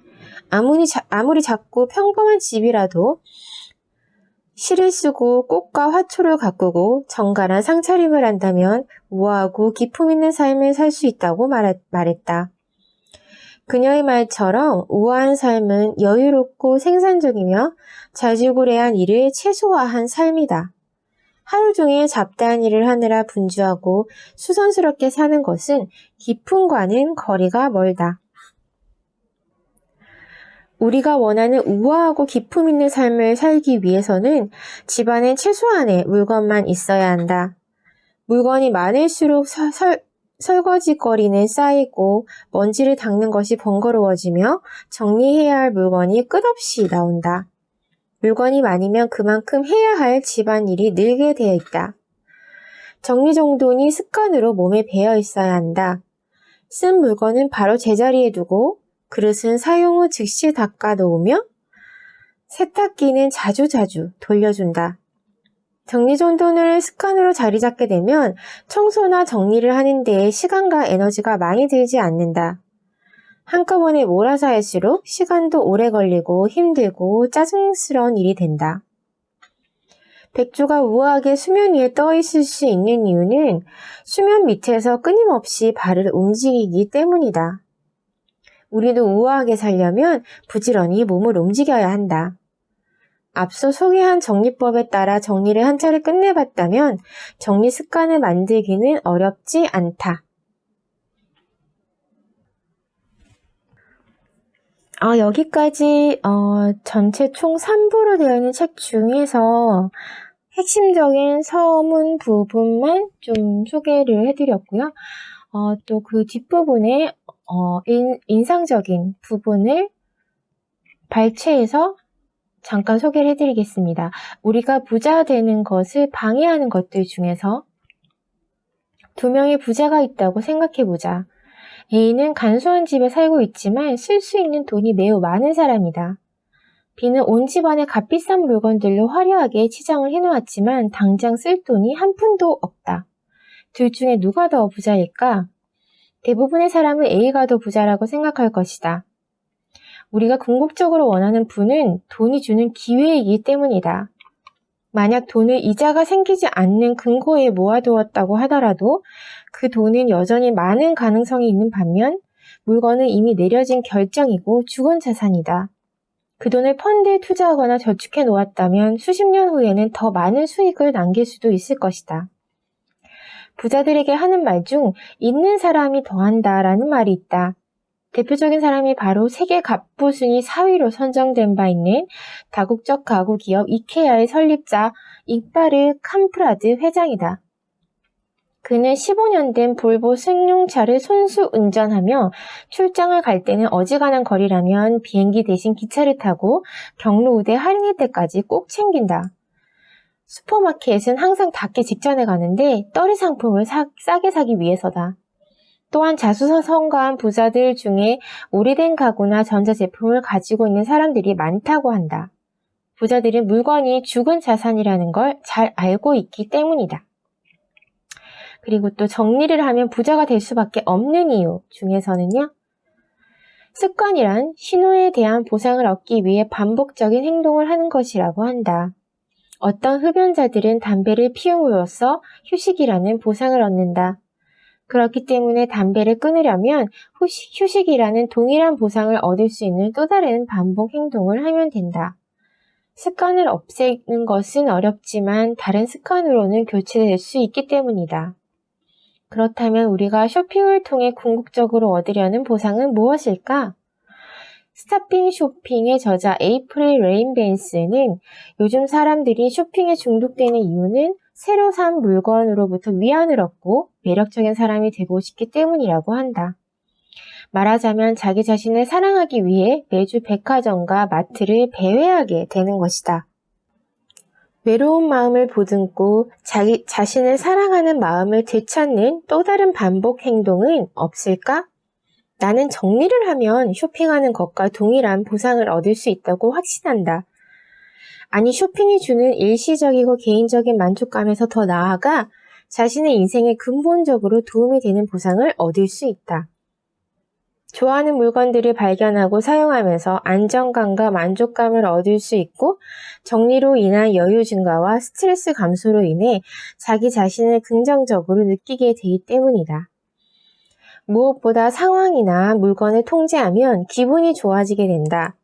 Speaker 1: 아무리 작고 평범한 집이라도 실을 쓰고 꽃과 화초를 가꾸고 정갈한 상차림을 한다면 우아하고 기품 있는 삶을 살 수 있다고 말했다. 그녀의 말처럼 우아한 삶은 여유롭고 생산적이며 자질구레한 일을 최소화한 삶이다. 하루 종일 잡다한 일을 하느라 분주하고 수선스럽게 사는 것은 기품과는 거리가 멀다. 우리가 원하는 우아하고 기품 있는 삶을 살기 위해서는 집안엔 최소한의 물건만 있어야 한다. 물건이 많을수록 설거지거리는 쌓이고 먼지를 닦는 것이 번거로워지며 정리해야 할 물건이 끝없이 나온다. 물건이 많으면 그만큼 해야 할 집안일이 늘게 되어 있다. 정리정돈이 습관으로 몸에 배어 있어야 한다. 쓴 물건은 바로 제자리에 두고 그릇은 사용 후 즉시 닦아 놓으며 세탁기는 자주자주 돌려준다. 정리정돈을 습관으로 자리 잡게 되면 청소나 정리를 하는 데에 시간과 에너지가 많이 들지 않는다. 한꺼번에 몰아서 할수록 시간도 오래 걸리고 힘들고 짜증스러운 일이 된다. 백조가 우아하게 수면 위에 떠 있을 수 있는 이유는 수면 밑에서 끊임없이 발을 움직이기 때문이다. 우리도 우아하게 살려면 부지런히 몸을 움직여야 한다. 앞서 소개한 정리법에 따라 정리를 한 차례 끝내봤다면 정리 습관을 만들기는 어렵지 않다. 여기까지 전체 총 3부로 되어 있는 책 중에서 핵심적인 서문 부분만 좀 소개를 해드렸고요. 또 그 뒷부분에 인상적인 부분을 발췌해서 잠깐 소개를 해드리겠습니다. 우리가 부자 되는 것을 방해하는 것들 중에서 2명의 부자가 있다고 생각해보자. A는 간소한 집에 살고 있지만 쓸 수 있는 돈이 매우 많은 사람이다. B는 온 집안에 값비싼 물건들로 화려하게 치장을 해놓았지만 당장 쓸 돈이 한 푼도 없다. 둘 중에 누가 더 부자일까? 대부분의 사람은 A가 더 부자라고 생각할 것이다. 우리가 궁극적으로 원하는 부는 돈이 주는 기회이기 때문이다. 만약 돈을 이자가 생기지 않는 근거에 모아두었다고 하더라도 그 돈은 여전히 많은 가능성이 있는 반면 물건은 이미 내려진 결정이고 죽은 자산이다. 그 돈을 펀드에 투자하거나 저축해 놓았다면 수십 년 후에는 더 많은 수익을 남길 수도 있을 것이다. 부자들에게 하는 말 중 있는 사람이 더한다 라는 말이 있다. 대표적인 사람이 바로 세계 갑부 순위 4위로 선정된 바 있는 다국적 가구 기업 이케아의 설립자 잉바르 캄프라드 회장이다. 그는 15년 된 볼보 승용차를 손수 운전하며 출장을 갈 때는 어지간한 거리라면 비행기 대신 기차를 타고 경로 우대 할인할 때까지 꼭 챙긴다. 슈퍼마켓은 항상 닫기 직전에 가는데 떨이 상품을 싸게 사기 위해서다. 또한 자수성가한 부자들 중에 오래된 가구나 전자제품을 가지고 있는 사람들이 많다고 한다. 부자들은 물건이 죽은 자산이라는 걸 잘 알고 있기 때문이다. 그리고 또 정리를 하면 부자가 될 수밖에 없는 이유 중에서는요. 습관이란 신호에 대한 보상을 얻기 위해 반복적인 행동을 하는 것이라고 한다. 어떤 흡연자들은 담배를 피움으로써 휴식이라는 보상을 얻는다. 그렇기 때문에 담배를 끊으려면 휴식이라는 동일한 보상을 얻을 수 있는 또 다른 반복 행동을 하면 된다. 습관을 없애는 것은 어렵지만 다른 습관으로는 교체될 수 있기 때문이다. 그렇다면 우리가 쇼핑을 통해 궁극적으로 얻으려는 보상은 무엇일까? 스탑핑 쇼핑의 저자 에이프릴 레인벤스는 요즘 사람들이 쇼핑에 중독되는 이유는 새로 산 물건으로부터 위안을 얻고 매력적인 사람이 되고 싶기 때문이라고 한다. 말하자면 자기 자신을 사랑하기 위해 매주 백화점과 마트를 배회하게 되는 것이다. 외로운 마음을 보듬고 자기 자신을 사랑하는 마음을 되찾는 또 다른 반복 행동은 없을까? 나는 정리를 하면 쇼핑하는 것과 동일한 보상을 얻을 수 있다고 확신한다. 아니, 쇼핑이 주는 일시적이고 개인적인 만족감에서 더 나아가 자신의 인생에 근본적으로 도움이 되는 보상을 얻을 수 있다. 좋아하는 물건들을 발견하고 사용하면서 안정감과 만족감을 얻을 수 있고 정리로 인한 여유 증가와 스트레스 감소로 인해 자기 자신을 긍정적으로 느끼게 되기 때문이다. 무엇보다 상황이나 물건을 통제하면 기분이 좋아지게 된다.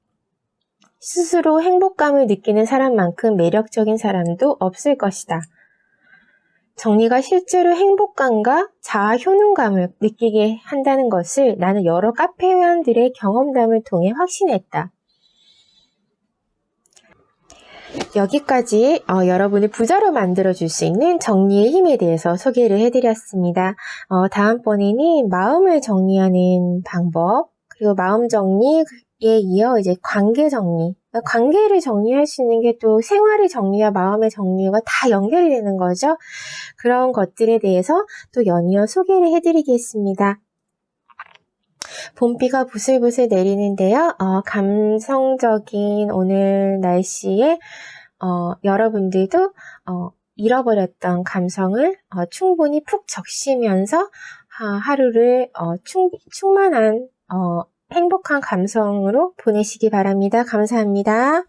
Speaker 1: 스스로 행복감을 느끼는 사람만큼 매력적인 사람도 없을 것이다. 정리가 실제로 행복감과 자아 효능감을 느끼게 한다는 것을 나는 여러 카페 회원들의 경험담을 통해 확신했다. 여기까지 여러분을 부자로 만들어줄 수 있는 정리의 힘에 대해서 소개를 해드렸습니다. 다음번에는 마음을 정리하는 방법, 그리고 마음 정리에 이어 이제 관계 정리, 관계를 정리할 수 있는 게 또 생활의 정리와 마음의 정리와 다 연결이 되는 거죠. 그런 것들에 대해서 또 연이어 소개를 해드리겠습니다. 봄비가 부슬부슬 내리는데요. 감성적인 오늘 날씨에 여러분들도 잃어버렸던 감성을 충분히 푹 적시면서 하루를 충만한 행복한 감성으로 보내시기 바랍니다. 감사합니다.